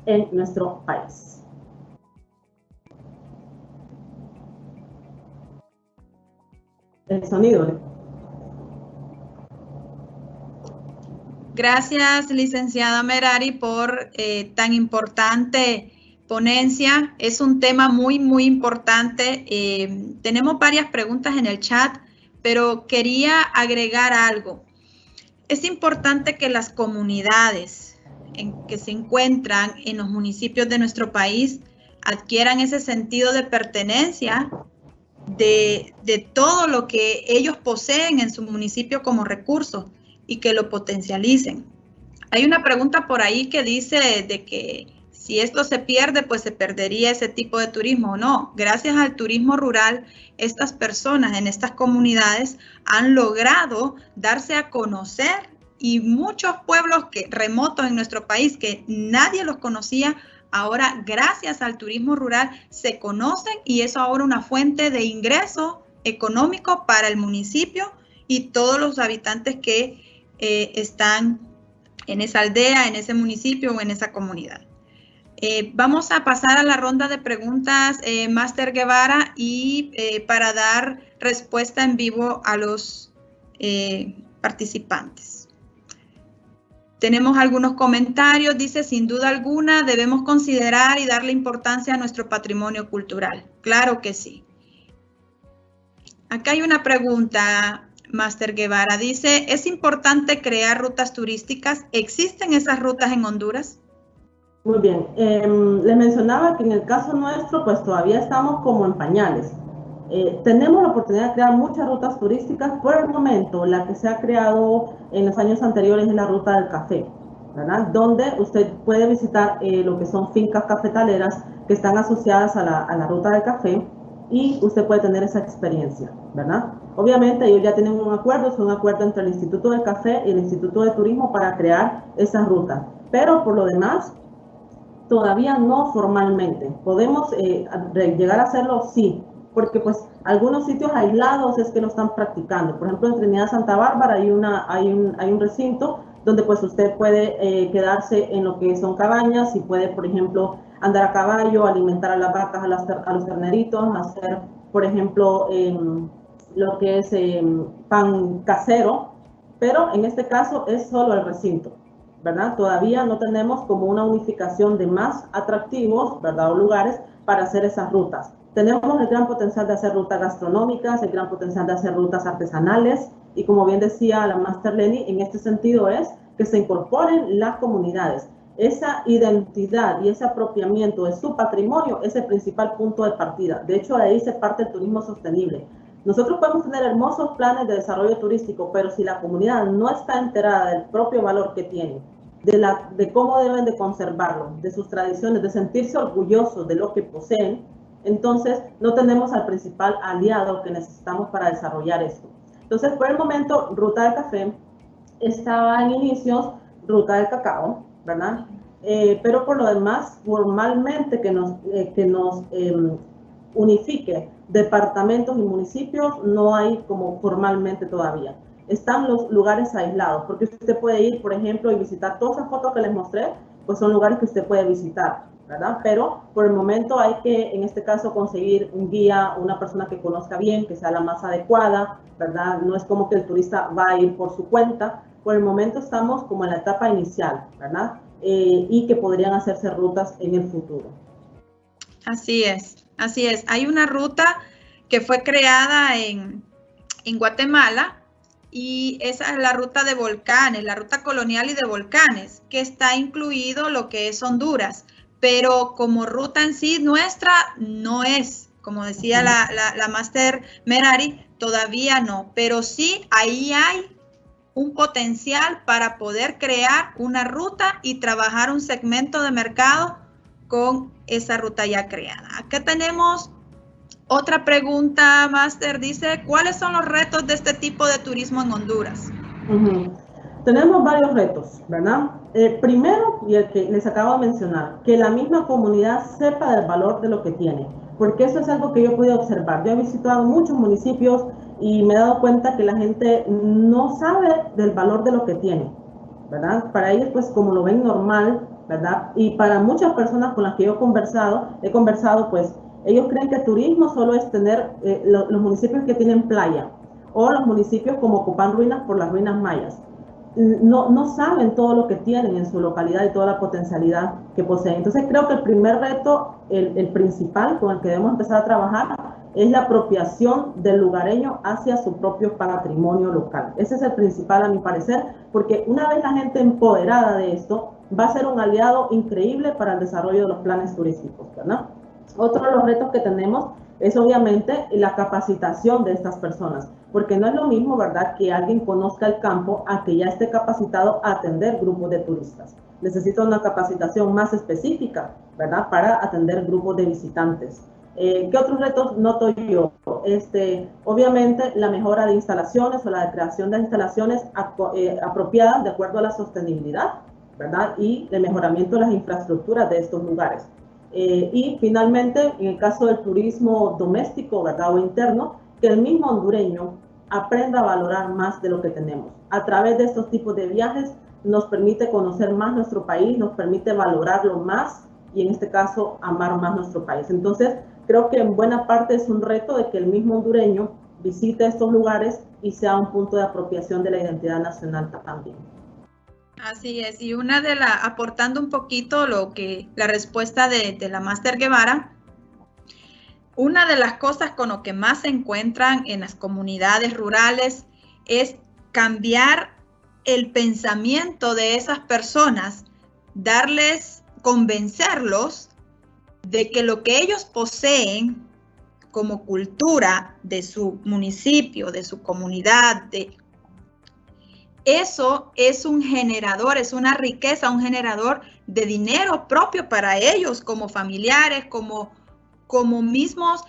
S2: en nuestro país. El sonido.
S1: Gracias, licenciada Merari, por tan importante ponencia. Es un tema muy, muy importante. Tenemos varias preguntas en el chat, pero quería agregar algo. Es importante que las comunidades que se encuentran en los municipios de nuestro país adquieran ese sentido de pertenencia de todo lo que ellos poseen en su municipio como recurso y que lo potencialicen. Hay una pregunta por ahí que dice de que si esto se pierde, pues se perdería ese tipo de turismo. No, gracias al turismo rural, estas personas en estas comunidades han logrado darse a conocer y muchos pueblos remotos en nuestro país que nadie los conocía, ahora gracias al turismo rural se conocen y eso ahora una fuente de ingreso económico para el municipio y todos los habitantes que están en esa aldea, en ese municipio o en esa comunidad. Vamos a pasar a la ronda de preguntas, Máster Guevara, y para dar respuesta en vivo a los participantes. Tenemos algunos comentarios, dice, sin duda alguna debemos considerar y darle importancia a nuestro patrimonio cultural. Claro que sí. Acá hay una pregunta, Máster Guevara, dice, ¿es importante crear rutas turísticas? ¿Existen esas rutas en Honduras?
S2: Muy bien, les mencionaba que en el caso nuestro, pues todavía estamos como en pañales. Tenemos la oportunidad de crear muchas rutas turísticas. Por el momento, la que se ha creado en los años anteriores es la ruta del café, ¿verdad? Donde usted puede visitar lo que son fincas cafetaleras que están asociadas a la ruta del café y usted puede tener esa experiencia, ¿verdad? Obviamente ellos ya tienen un acuerdo, es un acuerdo entre el Instituto de Café y el Instituto de Turismo para crear esas rutas. Pero por lo demás, todavía no formalmente. ¿Podemos llegar a hacerlo? Sí, porque pues algunos sitios aislados es que lo están practicando. Por ejemplo, en Trinidad Santa Bárbara hay un recinto donde pues usted puede quedarse en lo que son cabañas y puede, por ejemplo, andar a caballo, alimentar a las vacas, a los terneritos, hacer, por ejemplo, lo que es pan casero, pero en este caso es solo el recinto, ¿verdad? Todavía no tenemos como una unificación de más atractivos, ¿verdad? O lugares para hacer esas rutas. Tenemos el gran potencial de hacer rutas gastronómicas, el gran potencial de hacer rutas artesanales, y como bien decía la Máster Leni, en este sentido es que se incorporen las comunidades. Esa identidad y ese apropiamiento de su patrimonio es el principal punto de partida. De hecho, de ahí se parte el turismo sostenible. Nosotros podemos tener hermosos planes de desarrollo turístico, pero si la comunidad no está enterada del propio valor que tiene, de cómo deben de conservarlo, de sus tradiciones, de sentirse orgullosos de lo que poseen, entonces no tenemos al principal aliado que necesitamos para desarrollar esto. Entonces, por el momento, Ruta del Café estaba en inicios, Ruta del Cacao, ¿verdad? Pero por lo demás, formalmente que nos unifique departamentos y municipios, no hay como formalmente todavía. Están los lugares aislados, porque usted puede ir, por ejemplo, y visitar todas esas fotos que les mostré, pues son lugares que usted puede visitar, ¿verdad? Pero por el momento hay que, en este caso, conseguir un guía, una persona que conozca bien, que sea la más adecuada, ¿verdad? No es como que el turista va a ir por su cuenta. Por el momento estamos como en la etapa inicial, ¿verdad? Y que podrían hacerse rutas en el futuro.
S1: Así es, así es. Hay una ruta que fue creada en Guatemala, y esa es la ruta de volcanes, la ruta colonial y de volcanes, que está incluido lo que es Honduras, pero como ruta en sí nuestra no es, como decía la Máster Merari, todavía no, pero sí ahí hay un potencial para poder crear una ruta y trabajar un segmento de mercado con esa ruta ya creada. Acá tenemos otra pregunta, Máster, dice, ¿cuáles son los retos de este tipo de turismo en Honduras?
S2: Tenemos varios retos, ¿verdad? Primero, y el que les acabo de mencionar, que la misma comunidad sepa del valor de lo que tiene, porque eso es algo que yo he podido observar. Yo he visitado muchos municipios y me he dado cuenta que la gente no sabe del valor de lo que tiene, ¿verdad? Para ellos, pues, como lo ven normal, ¿verdad? Y para muchas personas con las que yo he conversado, pues, ellos creen que turismo solo es tener los municipios que tienen playa, o los municipios como Copán Ruinas por las ruinas mayas. No saben todo lo que tienen en su localidad y toda la potencialidad que poseen. Entonces creo que el primer reto, el principal con el que debemos empezar a trabajar, es la apropiación del lugareño hacia su propio patrimonio local. Ese es el principal, a mi parecer, porque una vez la gente empoderada de esto, va a ser un aliado increíble para el desarrollo de los planes turísticos, ¿verdad? Otro de los retos que tenemos es obviamente la capacitación de estas personas, porque no es lo mismo, ¿verdad?, que alguien conozca el campo a que ya esté capacitado a atender grupos de turistas. Necesita una capacitación más específica, ¿verdad?, para atender grupos de visitantes. ¿Qué otros retos noto yo? Obviamente la mejora de instalaciones o la creación de instalaciones apropiadas de acuerdo a la sostenibilidad, ¿verdad?, y el mejoramiento de las infraestructuras de estos lugares. Y finalmente, en el caso del turismo doméstico, ¿verdad?, o interno, que el mismo hondureño aprenda a valorar más de lo que tenemos. A través de estos tipos de viajes nos permite conocer más nuestro país, nos permite valorarlo más y en este caso amar más nuestro país. Entonces, creo que en buena parte es un reto de que el mismo hondureño visite estos lugares y sea un punto de apropiación de la identidad nacional también.
S1: Así es, y aportando un poquito la respuesta de la Máster Guevara, una de las cosas con lo que más se encuentran en las comunidades rurales es cambiar el pensamiento de esas personas, convencerlos de que lo que ellos poseen como cultura de su municipio, de su comunidad, eso es un generador, es una riqueza, un generador de dinero propio para ellos como familiares, como mismos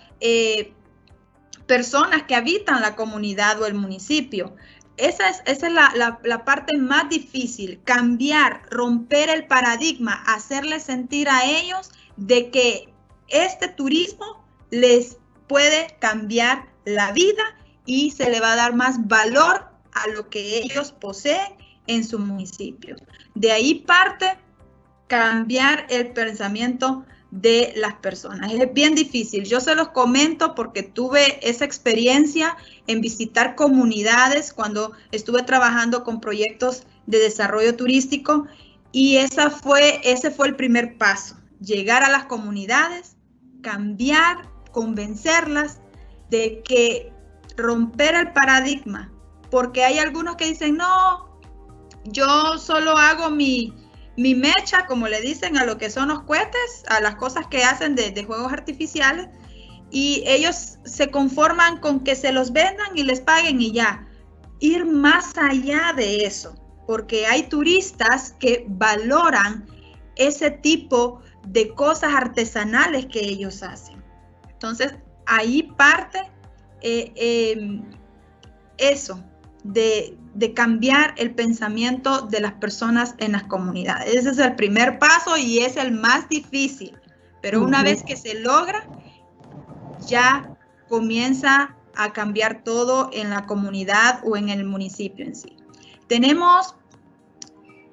S1: personas que habitan la comunidad o el municipio. Esa es la parte más difícil, cambiar, romper el paradigma, hacerles sentir a ellos de que este turismo les puede cambiar la vida y se le va a dar más valor a lo que ellos poseen en su municipio. De ahí parte cambiar el pensamiento de las personas. Es bien difícil. Yo se los comento porque tuve esa experiencia en visitar comunidades cuando estuve trabajando con proyectos de desarrollo turístico y ese fue el primer paso. Llegar a las comunidades, cambiar convencerlas de que romper el paradigma, porque hay algunos que dicen, no, yo solo hago mi mecha, como le dicen a lo que son los cohetes, a las cosas que hacen de juegos artificiales, y ellos se conforman con que se los vendan y les paguen y ya. Ir más allá de eso, porque hay turistas que valoran ese tipo de cosas artesanales que ellos hacen. Entonces, ahí parte eso, de cambiar el pensamiento de las personas en las comunidades. Ese es el primer paso y es el más difícil, pero una vez que se logra, ya comienza a cambiar todo en la comunidad o en el municipio en sí. Tenemos,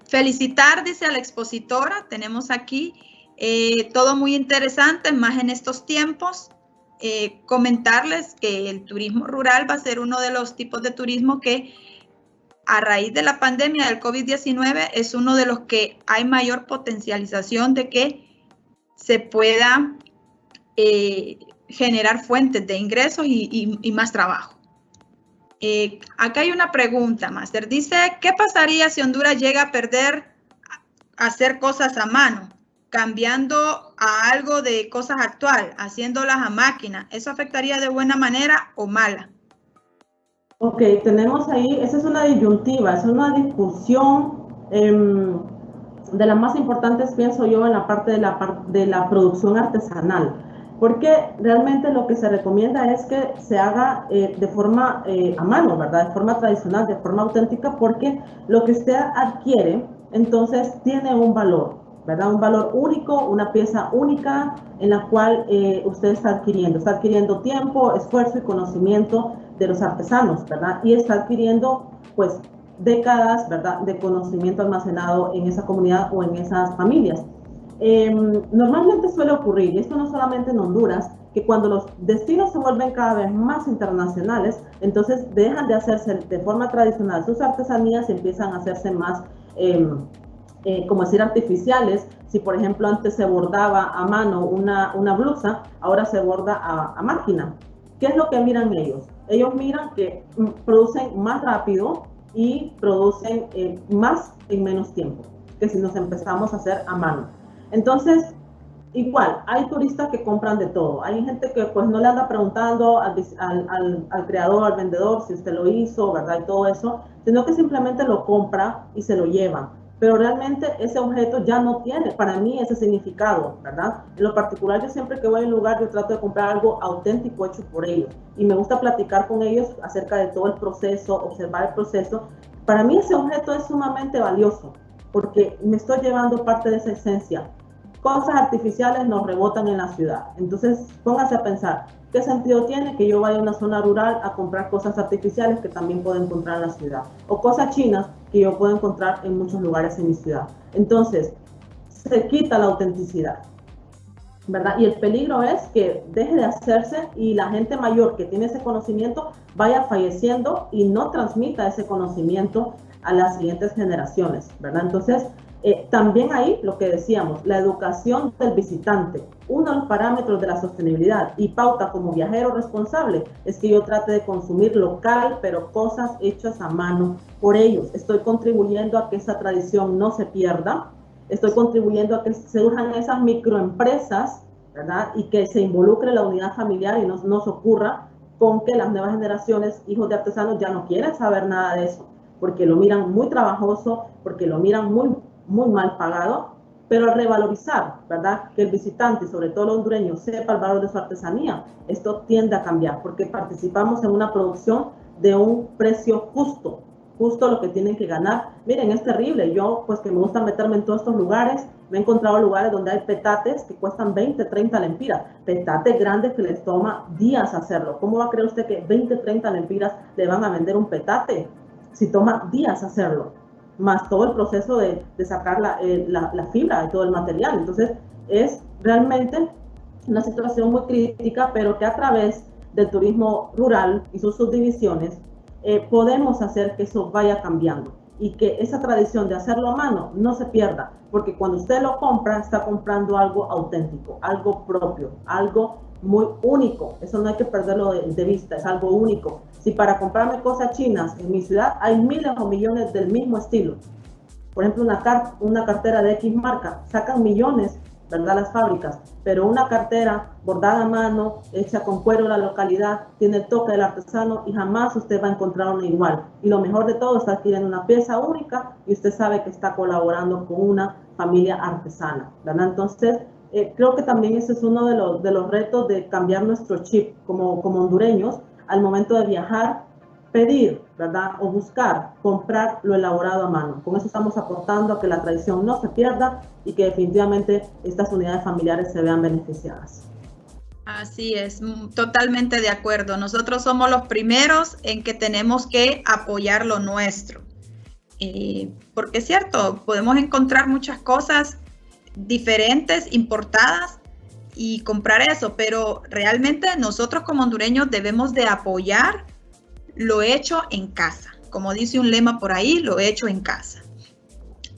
S1: felicitar, dice a la expositora, tenemos aquí todo muy interesante, más en estos tiempos. Comentarles que el turismo rural va a ser uno de los tipos de turismo que a raíz de la pandemia del COVID-19 es uno de los que hay mayor potencialización de que se pueda generar fuentes de ingresos y más trabajo. Acá hay una pregunta, Master. Dice, ¿qué pasaría si Honduras llega a perder hacer cosas a mano, cambiando a algo de cosas actual, haciéndolas a máquina? ¿Eso afectaría de buena manera o mala?
S2: Ok, tenemos ahí, esa es una disyuntiva, es una discusión de las más importantes, pienso yo, en la parte de la producción artesanal, porque realmente lo que se recomienda es que se haga de forma a mano, ¿verdad? De forma tradicional, de forma auténtica, porque lo que usted adquiere, entonces, tiene un valor, ¿verdad? Un valor único, una pieza única en la cual usted está adquiriendo tiempo, esfuerzo y conocimiento de los artesanos, ¿verdad? Y está adquiriendo, pues, décadas, ¿verdad?, de conocimiento almacenado en esa comunidad o en esas familias. Normalmente suele ocurrir, y esto no solamente en Honduras, que cuando los destinos se vuelven cada vez más internacionales, entonces dejan de hacerse de forma tradicional sus artesanías y empiezan a hacerse más, como decir, artificiales. Si, por ejemplo, antes se bordaba a mano una blusa, ahora se borda a máquina. ¿Qué es lo que miran ellos? Ellos miran que producen más rápido y producen más en menos tiempo que si nos empezamos a hacer a mano. Entonces, igual, hay turistas que compran de todo. Hay gente que pues no le anda preguntando al creador, al vendedor, si usted lo hizo, ¿verdad? Y todo eso, sino que simplemente lo compra y se lo lleva. Pero realmente ese objeto ya no tiene para mí ese significado, ¿verdad? En lo particular, yo siempre que voy a un lugar, yo trato de comprar algo auténtico hecho por ellos. Y me gusta platicar con ellos acerca de todo el proceso, observar el proceso. Para mí ese objeto es sumamente valioso, porque me estoy llevando parte de esa esencia. Cosas artificiales nos rebotan en la ciudad. Entonces, póngase a pensar, ¿qué sentido tiene que yo vaya a una zona rural a comprar cosas artificiales que también puedo encontrar en la ciudad? O cosas chinas que yo puedo encontrar en muchos lugares en mi ciudad. Entonces, se quita la autenticidad, ¿verdad? Y el peligro es que deje de hacerse y la gente mayor que tiene ese conocimiento vaya falleciendo y no transmita ese conocimiento a las siguientes generaciones, ¿verdad? Entonces, también ahí lo que decíamos, la educación del visitante, uno de los parámetros de la sostenibilidad y pauta como viajero responsable es que yo trate de consumir local, pero cosas hechas a mano por ellos. Estoy contribuyendo a que esa tradición no se pierda, estoy contribuyendo a que se surjan esas microempresas, ¿verdad? Y que se involucre la unidad familiar y no nos ocurra con que las nuevas generaciones, hijos de artesanos, ya no quieren saber nada de eso, porque lo miran muy trabajoso, porque lo miran muy mal pagado, pero al revalorizar, ¿verdad?, que el visitante, sobre todo el hondureño, sepa el valor de su artesanía, esto tiende a cambiar, porque participamos en una producción de un precio justo lo que tienen que ganar. Miren, es terrible, yo pues que me gusta meterme en todos estos lugares, me he encontrado lugares donde hay petates que cuestan 20, 30 lempiras, petates grandes que les toma días hacerlo. ¿Cómo va a creer usted que 20, 30 lempiras le van a vender un petate si toma días hacerlo? Más todo el proceso de sacar la fibra y todo el material. Entonces, es realmente una situación muy crítica, pero que a través del turismo rural y sus subdivisiones podemos hacer que eso vaya cambiando y que esa tradición de hacerlo a mano no se pierda, porque cuando usted lo compra, está comprando algo auténtico, algo propio, algo muy único, eso no hay que perderlo de vista, es algo único. Si para comprarme cosas chinas en mi ciudad hay miles o millones del mismo estilo, por ejemplo una cartera de X marca, sacan millones, ¿verdad? Las fábricas, pero una cartera bordada a mano, hecha con cuero de la localidad, tiene el toque del artesano y jamás usted va a encontrar una igual. Y lo mejor de todo, está adquiriendo una pieza única y usted sabe que está colaborando con una familia artesana, ¿verdad? Entonces, creo que también ese es uno de los retos de cambiar nuestro chip como hondureños al momento de viajar, pedir, ¿verdad? O buscar, comprar lo elaborado a mano. Con eso estamos aportando a que la tradición no se pierda y que definitivamente estas unidades familiares se vean beneficiadas.
S1: Así es, totalmente de acuerdo. Nosotros somos los primeros en que tenemos que apoyar lo nuestro. Porque es cierto, podemos encontrar muchas cosas diferentes, importadas, y comprar eso, pero realmente nosotros como hondureños debemos de apoyar lo hecho en casa. Como dice un lema por ahí, lo hecho en casa.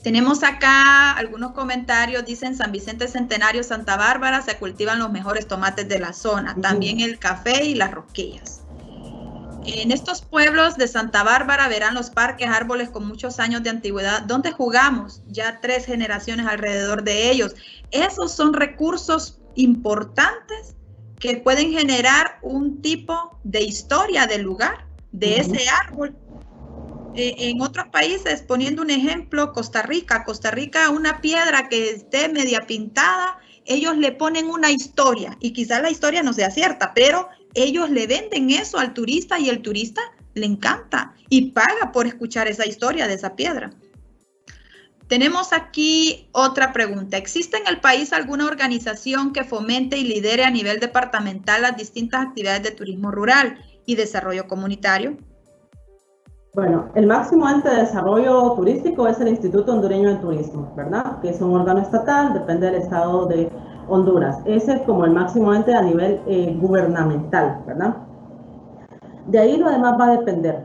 S1: Tenemos acá algunos comentarios, dicen San Vicente Centenario, Santa Bárbara, se cultivan los mejores tomates de la zona, también el café y las rosquillas. En estos pueblos de Santa Bárbara verán los parques, árboles con muchos años de antigüedad, donde jugamos ya 3 generaciones alrededor de ellos. Esos son recursos importantes que pueden generar un tipo de historia del lugar, de ese árbol. En otros países, poniendo un ejemplo, Costa Rica, una piedra que esté media pintada, ellos le ponen una historia y quizás la historia no sea cierta, pero ellos le venden eso al turista y el turista le encanta y paga por escuchar esa historia de esa piedra. Tenemos aquí otra pregunta. ¿Existe en el país alguna organización que fomente y lidere a nivel departamental las distintas actividades de turismo rural y desarrollo comunitario?
S2: Bueno, el máximo ente de desarrollo turístico es el Instituto Hondureño de Turismo, ¿verdad? Que es un órgano estatal, depende del estado de Honduras. Ese es como el máximo ente a nivel gubernamental, ¿verdad? De ahí lo demás va a depender.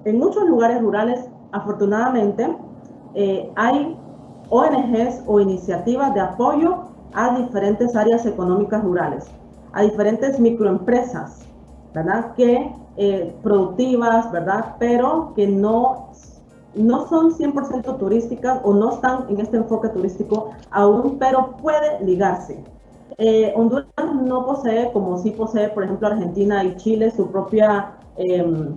S2: En muchos lugares rurales, afortunadamente, hay ONGs o iniciativas de apoyo a diferentes áreas económicas rurales, a diferentes microempresas, ¿verdad? Que productivas, ¿verdad? Pero que no son 100% turísticas o no están en este enfoque turístico aún, pero puede ligarse. Honduras no posee, como sí posee, por ejemplo, Argentina y Chile, su propia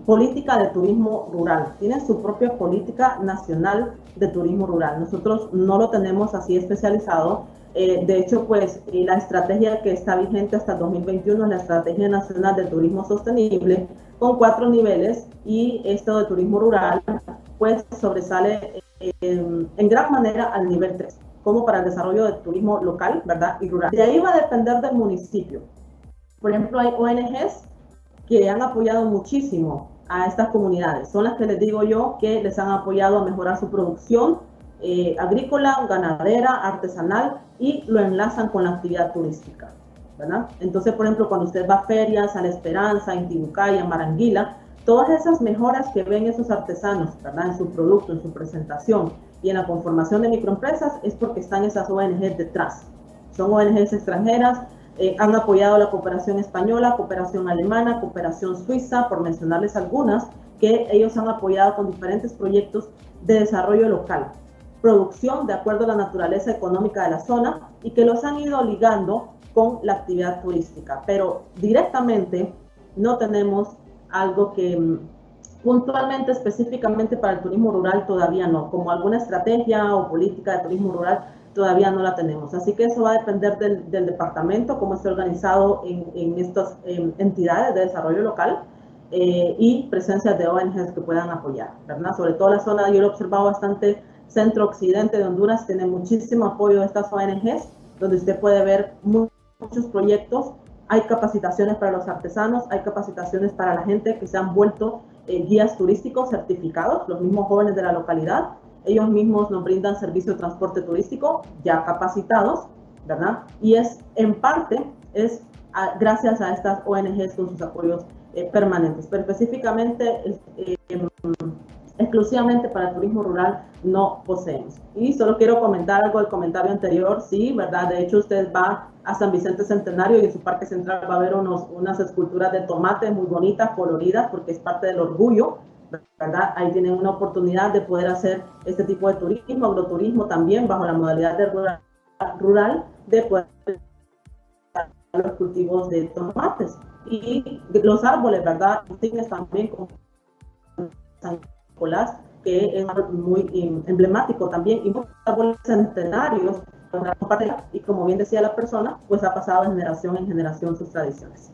S2: política de turismo rural. Tienen su propia política nacional de turismo rural. Nosotros no lo tenemos así especializado. De hecho, pues la estrategia que está vigente hasta el 2021 es la Estrategia Nacional de Turismo Sostenible, con 4 niveles, y esto de turismo rural pues sobresale en gran manera al nivel 3, como para el desarrollo de turismo local, ¿verdad? Y rural. De ahí va a depender del municipio. Por ejemplo, hay ONGs que han apoyado muchísimo a estas comunidades. Son las que les digo yo que les han apoyado a mejorar su producción agrícola, ganadera, artesanal, y lo enlazan con la actividad turística, ¿verdad? Entonces, por ejemplo, cuando usted va a ferias, a La Esperanza, en Tibucay, a Maranguila, todas esas mejoras que ven esos artesanos, ¿verdad? En su producto, en su presentación y en la conformación de microempresas, es porque están esas ONGs detrás. Son ONGs extranjeras, han apoyado la cooperación española, cooperación alemana, cooperación suiza, por mencionarles algunas, que ellos han apoyado con diferentes proyectos de desarrollo local, producción de acuerdo a la naturaleza económica de la zona, y que los han ido ligando con la actividad turística. Pero directamente no tenemos algo que puntualmente, específicamente para el turismo rural, todavía no, como alguna estrategia o política de turismo rural, todavía no la tenemos. Así que eso va a depender del departamento, cómo esté organizado en estas entidades de desarrollo local, y presencia de ONGs que puedan apoyar, ¿verdad? Sobre todo la zona, yo lo he observado bastante, centro-occidente de Honduras tiene muchísimo apoyo de estas ONGs, donde usted puede ver muchos proyectos. Hay capacitaciones para los artesanos, hay capacitaciones para la gente que se han vuelto guías turísticos certificados, los mismos jóvenes de la localidad. Ellos mismos nos brindan servicio de transporte turístico ya capacitados, ¿verdad? Y en parte es gracias a estas ONGs con sus apoyos permanentes. Pero específicamente exclusivamente para el turismo rural no poseemos. Y solo quiero comentar algo del comentario anterior, sí, ¿verdad? De hecho, usted va a San Vicente Centenario y en su parque central va a ver unas esculturas de tomates muy bonitas, coloridas, porque es parte del orgullo, ¿verdad? Ahí tienen una oportunidad de poder hacer este tipo de turismo, agroturismo también, bajo la modalidad de rural, de poder los cultivos de tomates. Y los árboles, ¿verdad? También con San Nicolás, que es muy emblemático también, y muchos árboles centenarios, y como bien decía la persona, pues ha pasado de generación en generación sus tradiciones.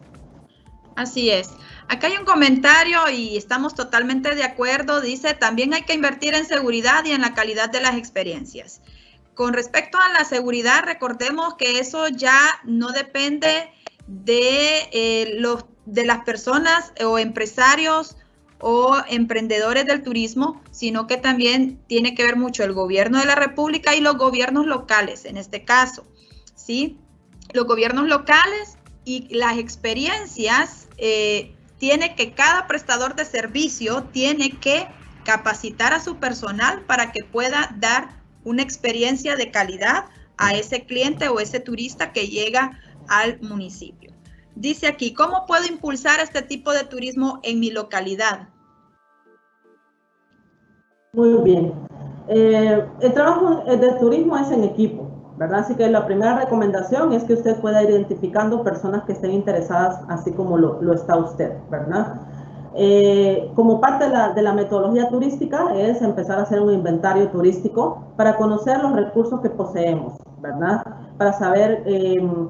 S1: Así es. Acá hay un comentario y estamos totalmente de acuerdo. Dice, también hay que invertir en seguridad y en la calidad de las experiencias. Con respecto a la seguridad, recordemos que eso ya no depende de las personas o empresarios o emprendedores del turismo, sino que también tiene que ver mucho el gobierno de la República y los gobiernos locales, en este caso, ¿sí? Los gobiernos locales y las experiencias, tiene que cada prestador de servicio tiene que capacitar a su personal para que pueda dar una experiencia de calidad a ese cliente o ese turista que llega al municipio. Dice aquí, ¿cómo puedo impulsar este tipo de turismo en mi localidad?
S2: Muy bien. El trabajo de turismo es en equipo, ¿verdad? Así que la primera recomendación es que usted pueda ir identificando personas que estén interesadas, así como lo está usted, ¿verdad? Como parte de la metodología turística es empezar a hacer un inventario turístico para conocer los recursos que poseemos, ¿verdad? Para saber,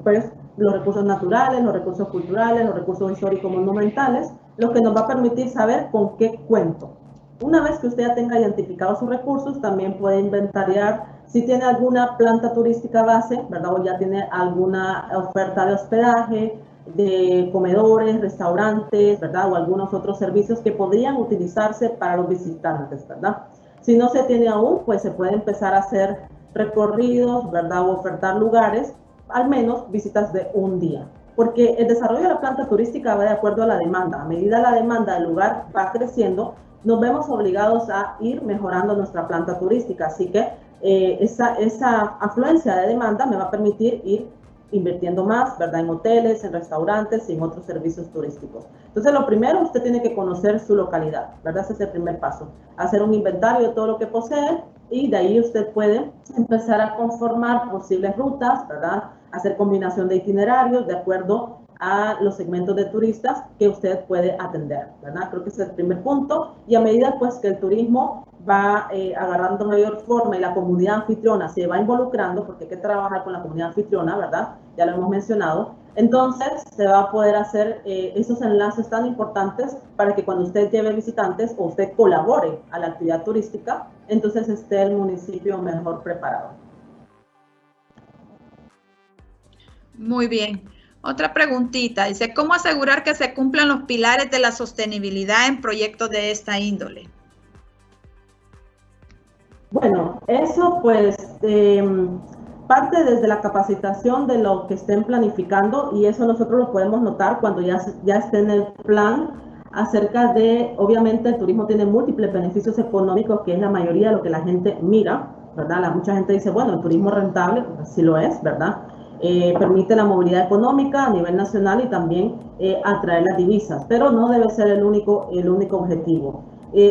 S2: pues, los recursos naturales, los recursos culturales, los recursos históricos monumentales, lo que nos va a permitir saber con qué cuento. Una vez que usted ya tenga identificados sus recursos, también puede inventariar si tiene alguna planta turística base, ¿verdad? O ya tiene alguna oferta de hospedaje, de comedores, restaurantes, ¿verdad? O algunos otros servicios que podrían utilizarse para los visitantes, ¿verdad? Si no se tiene aún, pues se puede empezar a hacer recorridos, ¿verdad? O ofertar lugares, al menos visitas de un día. Porque el desarrollo de la planta turística va de acuerdo a la demanda. A medida la demanda del lugar va creciendo, nos vemos obligados a ir mejorando nuestra planta turística. Así que esa afluencia de demanda me va a permitir ir invirtiendo más, ¿verdad? En hoteles, en restaurantes y en otros servicios turísticos. Entonces, lo primero, usted tiene que conocer su localidad, ¿verdad? Ese es el primer paso. Hacer un inventario de todo lo que posee y de ahí usted puede empezar a conformar posibles rutas, ¿verdad? Hacer combinación de itinerarios de acuerdo a los segmentos de turistas que usted puede atender, ¿verdad? Creo que ese es el primer punto. Y a medida, pues, que el turismo va agarrando mayor forma y la comunidad anfitriona se va involucrando, porque hay que trabajar con la comunidad anfitriona, ¿verdad? Ya lo hemos mencionado. Entonces, se va a poder hacer esos enlaces tan importantes para que cuando usted lleve visitantes o usted colabore a la actividad turística, entonces esté el municipio mejor preparado.
S1: Muy bien. Otra preguntita, dice, ¿cómo asegurar que se cumplan los pilares de la sostenibilidad en proyectos de esta índole?
S2: Bueno, eso pues parte desde la capacitación de lo que estén planificando y eso nosotros lo podemos notar cuando ya esté en el plan acerca de, obviamente el turismo tiene múltiples beneficios económicos que es la mayoría de lo que la gente mira, ¿verdad? Mucha gente dice, bueno, el turismo es rentable, pues sí lo es, ¿verdad? Permite la movilidad económica a nivel nacional y también atraer las divisas, pero no debe ser el único objetivo.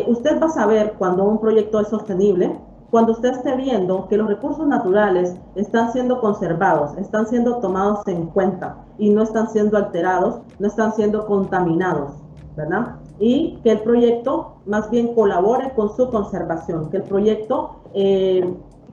S2: Usted va a saber cuando un proyecto es sostenible, cuando usted esté viendo que los recursos naturales están siendo conservados, están siendo tomados en cuenta y no están siendo alterados, no están siendo contaminados, ¿verdad? Y que el proyecto más bien colabore con su conservación, que el proyecto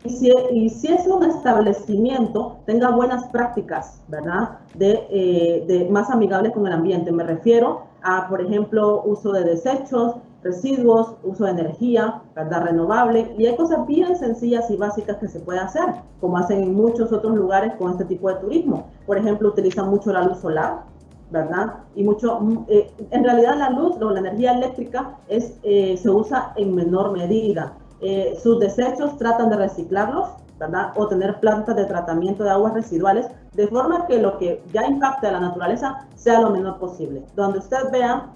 S2: y si es un establecimiento, tenga buenas prácticas, ¿verdad? De más amigables con el ambiente. Me refiero a, por ejemplo, uso de desechos, residuos, uso de energía, ¿verdad? Renovable. Y hay cosas bien sencillas y básicas que se puede hacer, como hacen en muchos otros lugares con este tipo de turismo. Por ejemplo, utilizan mucho la luz solar, ¿verdad? Y en realidad la luz o la energía eléctrica se usa en menor medida. Sus desechos tratan de reciclarlos, ¿verdad? O tener plantas de tratamiento de aguas residuales, de forma que lo que ya impacte a la naturaleza sea lo menor posible. Donde usted vea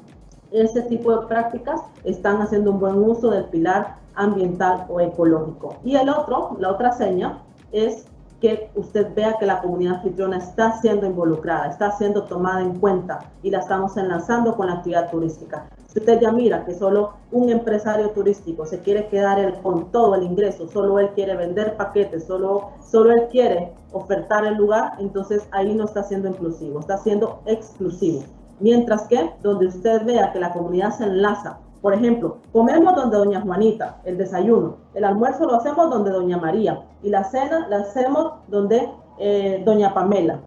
S2: ese tipo de prácticas están haciendo un buen uso del pilar ambiental o ecológico. Y la otra seña es que usted vea que la comunidad anfitriona está siendo involucrada, está siendo tomada en cuenta y la estamos enlazando con la actividad turística. Si usted ya mira que solo un empresario turístico se quiere quedar con todo el ingreso, solo él quiere vender paquetes, solo él quiere ofertar el lugar, entonces ahí no está siendo inclusivo, está siendo exclusivo. Mientras que donde usted vea que la comunidad se enlaza, por ejemplo, comemos donde doña Juanita, el desayuno, el almuerzo lo hacemos donde doña María y la cena la hacemos donde doña Pamela.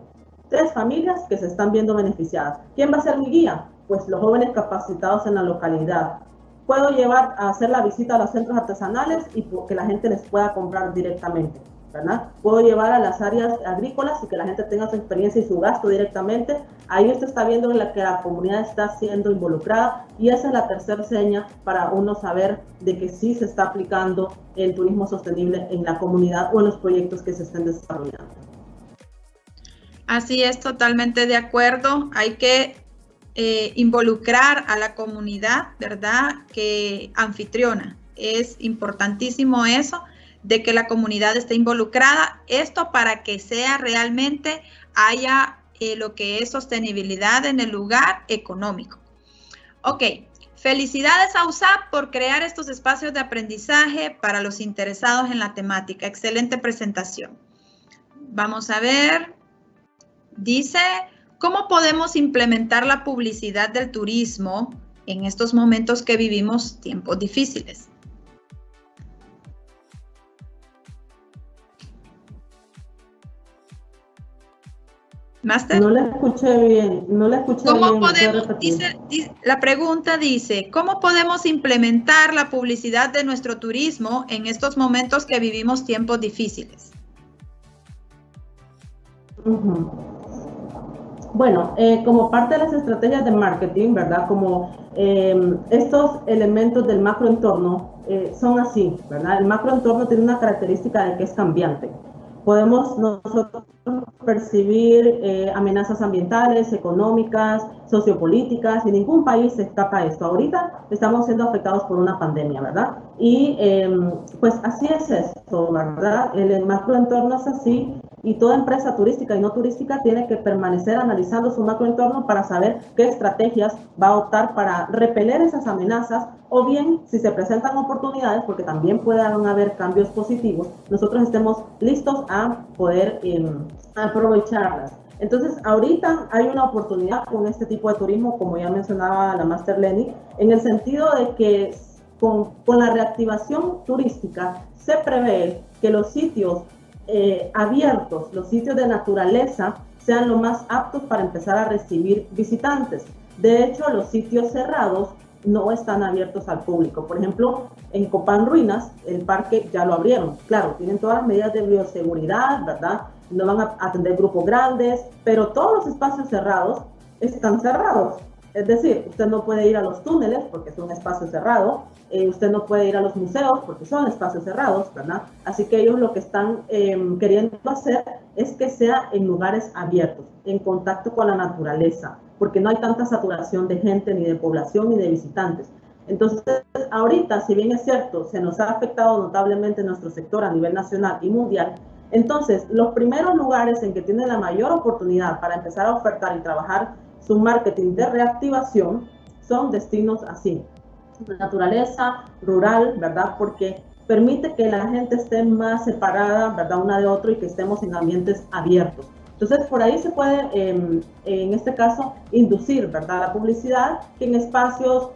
S2: 3 familias que se están viendo beneficiadas. ¿Quién va a ser mi guía? Pues los jóvenes capacitados en la localidad. Puedo llevar a hacer la visita a los centros artesanales y que la gente les pueda comprar directamente, ¿verdad? Puedo llevar a las áreas agrícolas y que la gente tenga su experiencia y su gasto directamente. Ahí usted está viendo que la comunidad está siendo involucrada y esa es la tercera seña para uno saber de que sí se está aplicando el turismo sostenible en la comunidad o en los proyectos que se estén desarrollando.
S1: Así es, totalmente de acuerdo. Hay que involucrar a la comunidad, ¿verdad? Que anfitriona. Es importantísimo eso, de que la comunidad esté involucrada. Esto para que sea realmente haya lo que es sostenibilidad en el lugar económico. Ok, felicidades a USAP por crear estos espacios de aprendizaje para los interesados en la temática. Excelente presentación. Vamos a ver. Dice, ¿cómo podemos implementar la publicidad del turismo en estos momentos que vivimos tiempos difíciles? ¿Máster?
S2: No la escuché bien, no la escuché bien.
S1: ¿Cómo podemos, la pregunta dice, ¿cómo podemos implementar la publicidad de nuestro turismo en estos momentos que vivimos tiempos difíciles?
S2: Bueno, como parte de las estrategias de marketing, ¿verdad? Como estos elementos del macroentorno son así, ¿verdad? El macroentorno tiene una característica de que es cambiante. Podemos nosotros percibir amenazas ambientales, económicas, sociopolíticas, y ningún país se escapa a esto. Ahorita estamos siendo afectados por una pandemia, ¿verdad? Y pues así es esto, ¿verdad? El macroentorno es así y toda empresa turística y no turística tiene que permanecer analizando su macroentorno para saber qué estrategias va a optar para repeler esas amenazas o bien, si se presentan oportunidades, porque también pueden haber cambios positivos, nosotros estemos listos a poder aprovecharlas. Entonces, ahorita hay una oportunidad con este tipo de turismo, como ya mencionaba la Máster Lenny, en el sentido de que con la reactivación turística se prevé que los sitios abiertos, los sitios de naturaleza, sean lo más aptos para empezar a recibir visitantes. De hecho, los sitios cerrados no están abiertos al público. Por ejemplo, en Copán Ruinas, el parque ya lo abrieron. Claro, tienen todas las medidas de bioseguridad, ¿verdad? No van a atender grupos grandes, pero todos los espacios cerrados están cerrados. Es decir, usted no puede ir a los túneles porque es un espacio cerrado, usted no puede ir a los museos porque son espacios cerrados, ¿verdad? Así que ellos lo que están queriendo hacer es que sea en lugares abiertos, en contacto con la naturaleza, porque no hay tanta saturación de gente, ni de población, ni de visitantes. Entonces, ahorita, si bien es cierto, se nos ha afectado notablemente nuestro sector a nivel nacional y mundial, entonces, los primeros lugares en que tienen la mayor oportunidad para empezar a ofertar y trabajar su marketing de reactivación son destinos así, naturaleza, rural, ¿verdad? Porque permite que la gente esté más separada, ¿verdad? Una de otra y que estemos en ambientes abiertos. Entonces, por ahí se puede, en este caso, inducir, ¿verdad? La publicidad que en espacios,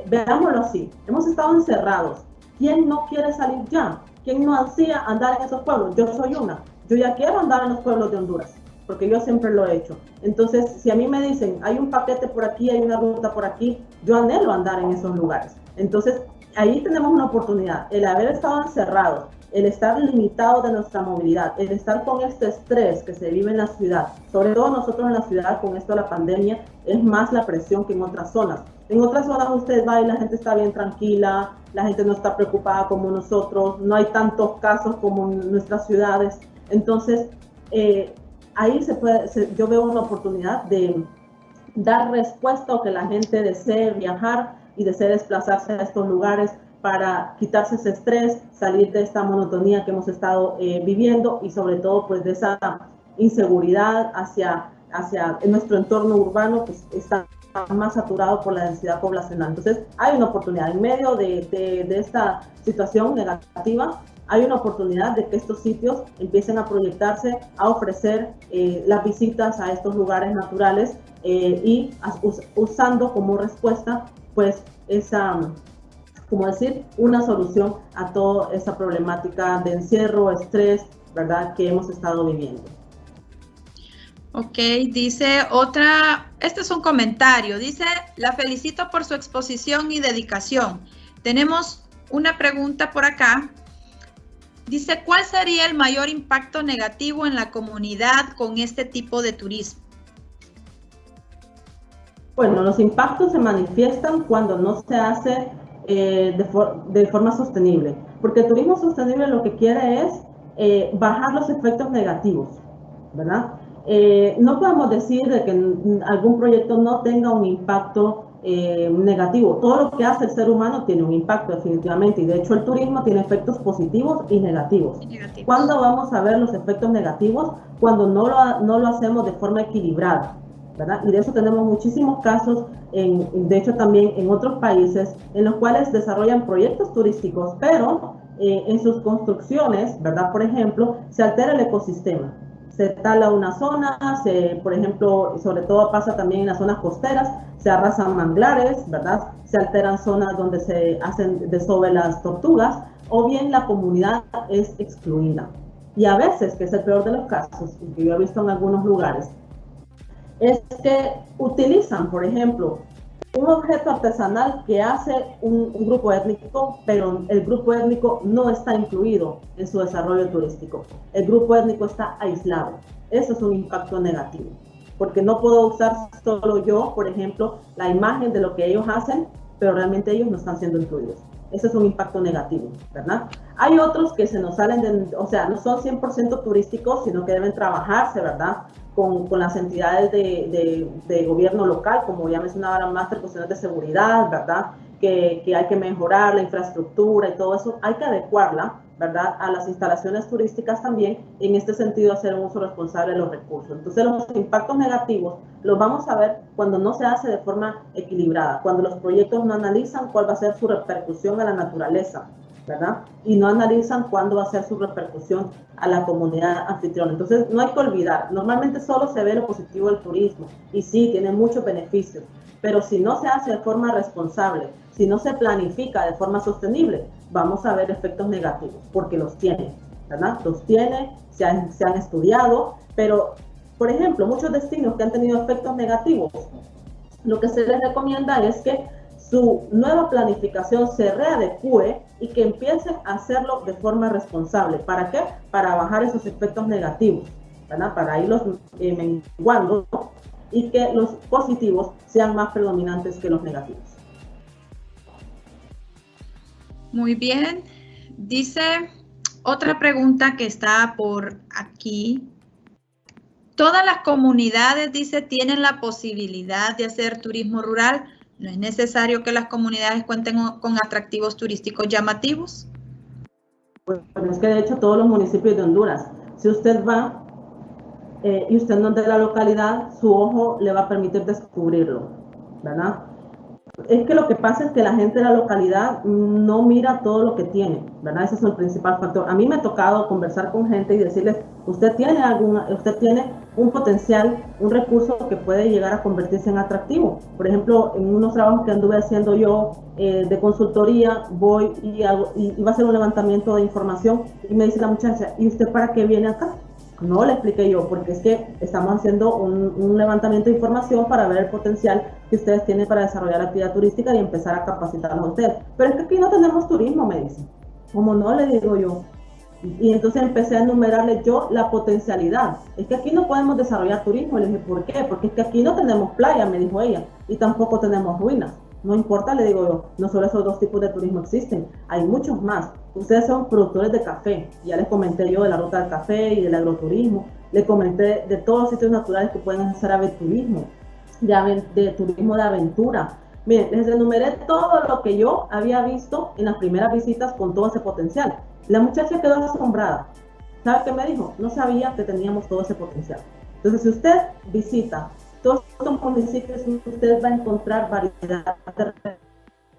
S2: veámoslo así, hemos estado encerrados. ¿Quién no quiere salir ya? ¿Quién no ansía andar en esos pueblos? Yo soy una. Yo ya quiero andar en los pueblos de Honduras, porque yo siempre lo he hecho. Entonces, si a mí me dicen, hay un paquete por aquí, hay una ruta por aquí, yo anhelo andar en esos lugares. Entonces, ahí tenemos una oportunidad. El haber estado encerrados, el estar limitados de nuestra movilidad, el estar con este estrés que se vive en la ciudad, sobre todo nosotros en la ciudad con esto de la pandemia, es más la presión que en otras zonas. En otras zonas usted va y la gente está bien tranquila, la gente no está preocupada como nosotros, no hay tantos casos como en nuestras ciudades. Entonces, ahí yo veo una oportunidad de dar respuesta o que la gente desee viajar y desee desplazarse a estos lugares para quitarse ese estrés, salir de esta monotonía que hemos estado viviendo y sobre todo pues de esa inseguridad hacia nuestro entorno urbano que está más saturado por la densidad poblacional. Entonces hay una oportunidad en medio de esta situación negativa. Hay una oportunidad de que estos sitios empiecen a proyectarse, a ofrecer las visitas a estos lugares naturales y usando como respuesta, pues, como decir, una solución a toda esa problemática de encierro, estrés, ¿verdad?, que hemos estado viviendo.
S1: Ok, dice otra, este es un comentario, dice, la felicito por su exposición y dedicación. Tenemos una pregunta por acá. Dice, ¿cuál sería el mayor impacto negativo en la comunidad con este tipo de turismo?
S2: Bueno, los impactos se manifiestan cuando no se hace de forma sostenible, porque el turismo sostenible lo que quiere es bajar los efectos negativos, ¿verdad? No podemos decir de que algún proyecto no tenga un impacto negativo. Todo lo que hace el ser humano tiene un impacto definitivamente y de hecho el turismo tiene efectos positivos y negativos. ¿Cuándo vamos a ver los efectos negativos? Cuando no lo hacemos de forma equilibrada, ¿verdad? Y de eso tenemos muchísimos casos, de hecho también en otros países, en los cuales desarrollan proyectos turísticos, pero en sus construcciones, ¿verdad? Por ejemplo, se altera el ecosistema. Se tala una zona, por ejemplo, sobre todo pasa también en las zonas costeras, se arrasan manglares, ¿verdad? Se alteran zonas donde se hacen desove las tortugas, o bien la comunidad es excluida. Y a veces, que es el peor de los casos, y que yo he visto en algunos lugares, es que utilizan, por ejemplo, un objeto artesanal que hace un grupo étnico, pero el grupo étnico no está incluido en su desarrollo turístico. El grupo étnico está aislado. Eso es un impacto negativo, porque no puedo usar solo yo, por ejemplo, la imagen de lo que ellos hacen, pero realmente ellos no están siendo incluidos. Ese es un impacto negativo, ¿verdad? Hay otros que se nos salen o sea, no son 100% turísticos, sino que deben trabajarse, ¿verdad? Con las entidades de gobierno local, como ya mencionaba la máster, cuestiones de seguridad, ¿verdad? Que hay que mejorar la infraestructura y todo eso, hay que adecuarla, ¿verdad? A las instalaciones turísticas también, en este sentido, hacer un uso responsable de los recursos. Entonces, los impactos negativos los vamos a ver cuando no se hace de forma equilibrada, cuando los proyectos no analizan cuál va a ser su repercusión a la naturaleza, ¿verdad? Y no analizan cuándo va a ser su repercusión a la comunidad anfitriona. Entonces, no hay que olvidar, normalmente solo se ve lo positivo del turismo, y sí, tiene muchos beneficios, pero si no se hace de forma responsable, si no se planifica de forma sostenible, vamos a ver efectos negativos, porque los tiene, ¿verdad? Los tiene, se han estudiado, pero, por ejemplo, muchos destinos que han tenido efectos negativos, lo que se les recomienda es que su nueva planificación se readecue y que empiecen a hacerlo de forma responsable. ¿Para qué? Para bajar esos efectos negativos, ¿verdad? Para irlos menguando y que los positivos sean más predominantes que los negativos.
S1: Muy bien. Dice otra pregunta que está por aquí. Todas las comunidades, dice, tienen la posibilidad de hacer turismo rural. ¿No es necesario que las comunidades cuenten con atractivos turísticos llamativos?
S2: Bueno, es que de hecho todos los municipios de Honduras, si usted va y usted no es de la localidad, su ojo le va a permitir descubrirlo, ¿verdad? Es que lo que pasa es que la gente de la localidad no mira todo lo que tiene, ¿verdad? Ese es el principal factor. A mí me ha tocado conversar con gente y decirles, usted tiene un potencial, un recurso que puede llegar a convertirse en atractivo. Por ejemplo, en unos trabajos que anduve haciendo yo de consultoría, voy y iba a hacer un levantamiento de información y me dice la muchacha, ¿y usted para qué viene acá? No, le expliqué yo, porque es que estamos haciendo un levantamiento de información para ver el potencial que ustedes tienen para desarrollar actividad turística y empezar a capacitarlos a ustedes. Pero es que aquí no tenemos turismo, me dicen. ¿Cómo no? Le digo yo. Y entonces empecé a enumerarle yo la potencialidad. Es que aquí no podemos desarrollar turismo. Le dije, ¿por qué? Porque es que aquí no tenemos playa, me dijo ella, y tampoco tenemos ruinas. No importa, le digo yo, no solo esos dos tipos de turismo existen, hay muchos más. Ustedes son productores de café, ya les comenté yo de la ruta del café y del agroturismo, les comenté de todos los sitios naturales que pueden hacer agroturismo. de turismo de aventura. Miren, les enumeré todo lo que yo había visto en las primeras visitas con todo ese potencial. La muchacha quedó asombrada. ¿Sabe qué me dijo? No sabía que teníamos todo ese potencial. Entonces, si usted visita todos estos municipios, usted va a encontrar variedad de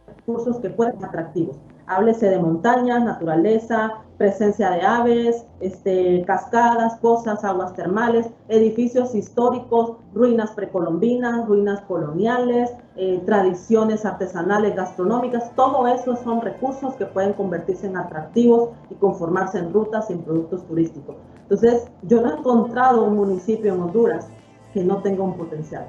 S2: recursos que pueden ser atractivos. Háblese de montañas, naturaleza, presencia de aves, cascadas, pozas, aguas termales, edificios históricos, ruinas precolombinas, ruinas coloniales, tradiciones artesanales, gastronómicas. Todo eso son recursos que pueden convertirse en atractivos y conformarse en rutas y en productos turísticos. Entonces, yo no he encontrado un municipio en Honduras que no tenga un potencial.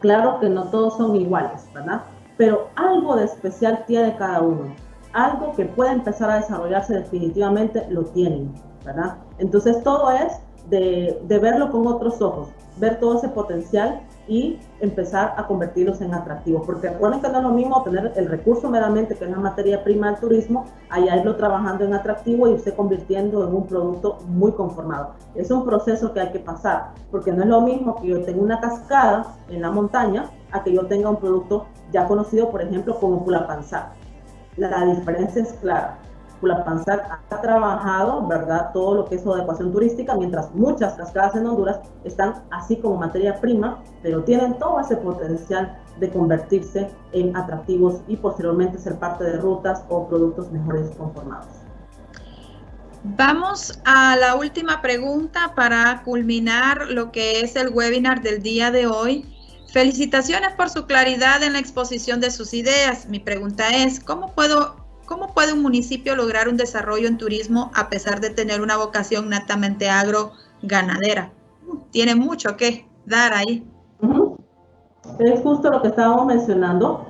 S2: Claro que no todos son iguales, ¿verdad? Pero algo de especial tiene cada uno. Algo que puede empezar a desarrollarse definitivamente lo tienen, ¿verdad? Entonces todo es de verlo con otros ojos, ver todo ese potencial y empezar a convertirlos en atractivos. Porque recuerden que no es lo mismo tener el recurso meramente, que es la materia prima del turismo, allá irlo trabajando en atractivo y usted convirtiendo en un producto muy conformado. Es un proceso que hay que pasar, porque no es lo mismo que yo tenga una cascada en la montaña a que yo tenga un producto ya conocido, por ejemplo, como Pulapanzac. La diferencia es clara. Pulapanzac ha trabajado, ¿verdad?, todo lo que es su adecuación turística, mientras muchas cascadas en Honduras están así como materia prima, pero tienen todo ese potencial de convertirse en atractivos y posteriormente ser parte de rutas o productos mejores conformados.
S1: Vamos a la última pregunta para culminar lo que es el webinar del día de hoy. Felicitaciones por su claridad en la exposición de sus ideas. Mi pregunta es, ¿cómo puede un municipio lograr un desarrollo en turismo a pesar de tener una vocación netamente agro-ganadera? Tiene mucho que dar ahí.
S2: Es justo lo que estábamos mencionando.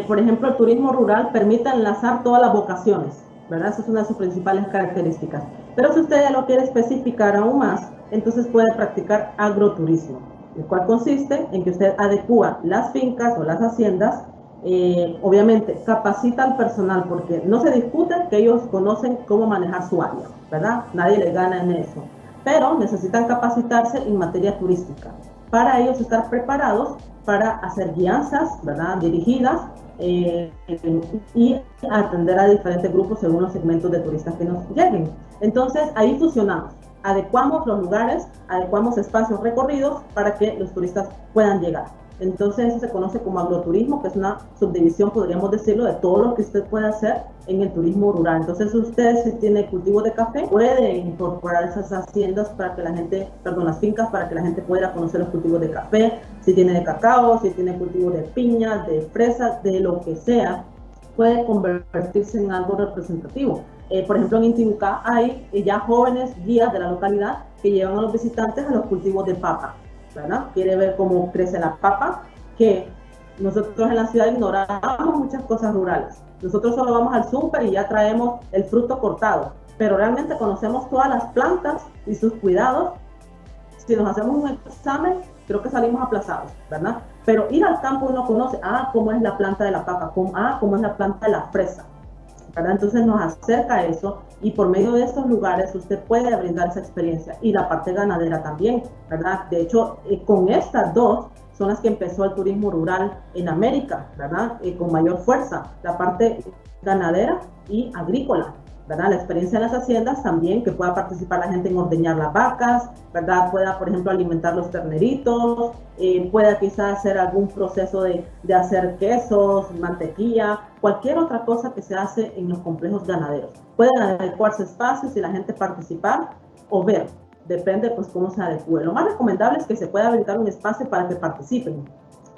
S2: Por ejemplo, el turismo rural permite enlazar todas las vocaciones, ¿verdad? Esa es una de sus principales características. Pero si usted ya lo quiere especificar aún más, entonces puede practicar agroturismo, el cual consiste en que usted adecúa las fincas o las haciendas, obviamente capacita al personal, porque no se discute que ellos conocen cómo manejar su área, ¿verdad? Nadie les gana en eso, pero necesitan capacitarse en materia turística, para ellos estar preparados para hacer guianzas, ¿verdad?, dirigidas y atender a diferentes grupos según los segmentos de turistas que nos lleguen. Entonces ahí fusionamos, adecuamos los lugares, adecuamos espacios recorridos para que los turistas puedan llegar. Entonces eso se conoce como agroturismo, que es una subdivisión, podríamos decirlo, de todo lo que usted puede hacer en el turismo rural. Entonces usted, si tiene cultivo de café, puede incorporar esas haciendas para que la gente, las fincas, para que la gente pueda conocer los cultivos de café. Si tiene de cacao, si tiene cultivo de piña, de fresas, de lo que sea, puede convertirse en algo representativo. Por ejemplo, en Intibucá hay ya jóvenes guías de la localidad que llevan a los visitantes a los cultivos de papa, ¿verdad? Quiere ver cómo crece la papa, que nosotros en la ciudad ignoramos muchas cosas rurales. Nosotros solo vamos al súper y ya traemos el fruto cortado, pero realmente conocemos todas las plantas y sus cuidados. Si nos hacemos un examen, creo que salimos aplazados, ¿verdad? Pero ir al campo uno conoce, cómo es la planta de la papa, cómo es la planta de la fresa, ¿verdad? Entonces nos acerca a eso, y por medio de estos lugares usted puede brindar esa experiencia, y la parte ganadera también, ¿verdad? De hecho, con estas dos son las que empezó el turismo rural en América, ¿verdad? Con mayor fuerza, la parte ganadera y agrícola, ¿verdad? La experiencia en las haciendas también, que pueda participar la gente en ordeñar las vacas, ¿verdad? Pueda, por ejemplo, alimentar los terneritos, pueda quizás hacer algún proceso de hacer quesos, mantequilla, cualquier otra cosa que se hace en los complejos ganaderos. Pueden adecuarse espacios y la gente participar o ver, depende pues cómo se adecue. Lo más recomendable es que se pueda habilitar un espacio para que participen,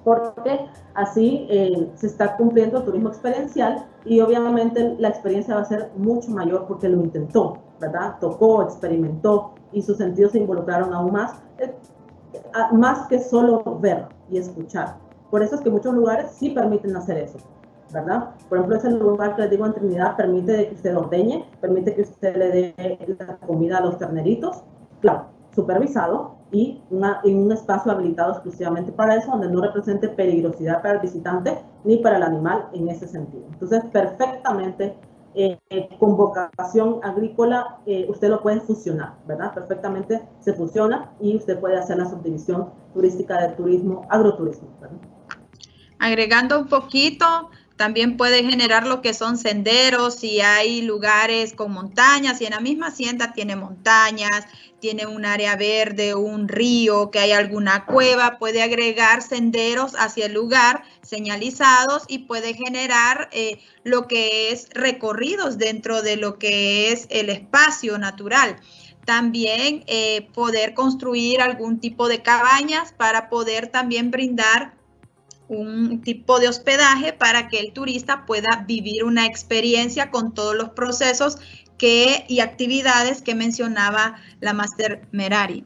S2: porque así se está cumpliendo el turismo experiencial, y obviamente la experiencia va a ser mucho mayor porque lo intentó, ¿verdad? Tocó, experimentó, y sus sentidos se involucraron aún más que solo ver y escuchar. Por eso es que muchos lugares sí permiten hacer eso, ¿verdad? Por ejemplo, ese lugar que les digo en Trinidad permite que usted ordeñe, permite que usted le dé la comida a los terneritos, claro, supervisado, y en un espacio habilitado exclusivamente para eso, donde no represente peligrosidad para el visitante ni para el animal en ese sentido. Entonces, perfectamente con vocación agrícola, usted lo puede fusionar, ¿verdad? Perfectamente se fusiona y usted puede hacer la subdivisión turística del turismo, agroturismo, ¿verdad?
S1: Agregando un poquito, también puede generar lo que son senderos, si hay lugares con montañas, y en la misma hacienda tiene montañas, tiene un área verde, un río, que hay alguna cueva, puede agregar senderos hacia el lugar señalizados y puede generar lo que es recorridos dentro de lo que es el espacio natural. También poder construir algún tipo de cabañas para poder también brindar un tipo de hospedaje para que el turista pueda vivir una experiencia con todos los procesos y actividades que mencionaba la Máster Merari.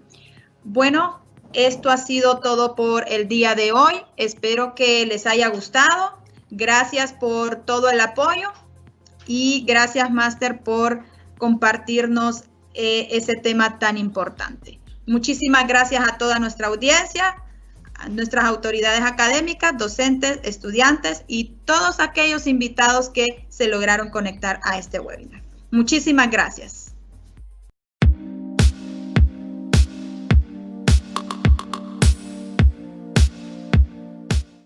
S1: Bueno, esto ha sido todo por el día de hoy. Espero que les haya gustado. Gracias por todo el apoyo y gracias, Máster, por compartirnos ese tema tan importante. Muchísimas gracias a toda nuestra audiencia, a nuestras autoridades académicas, docentes, estudiantes y todos aquellos invitados que se lograron conectar a este webinar. Muchísimas gracias.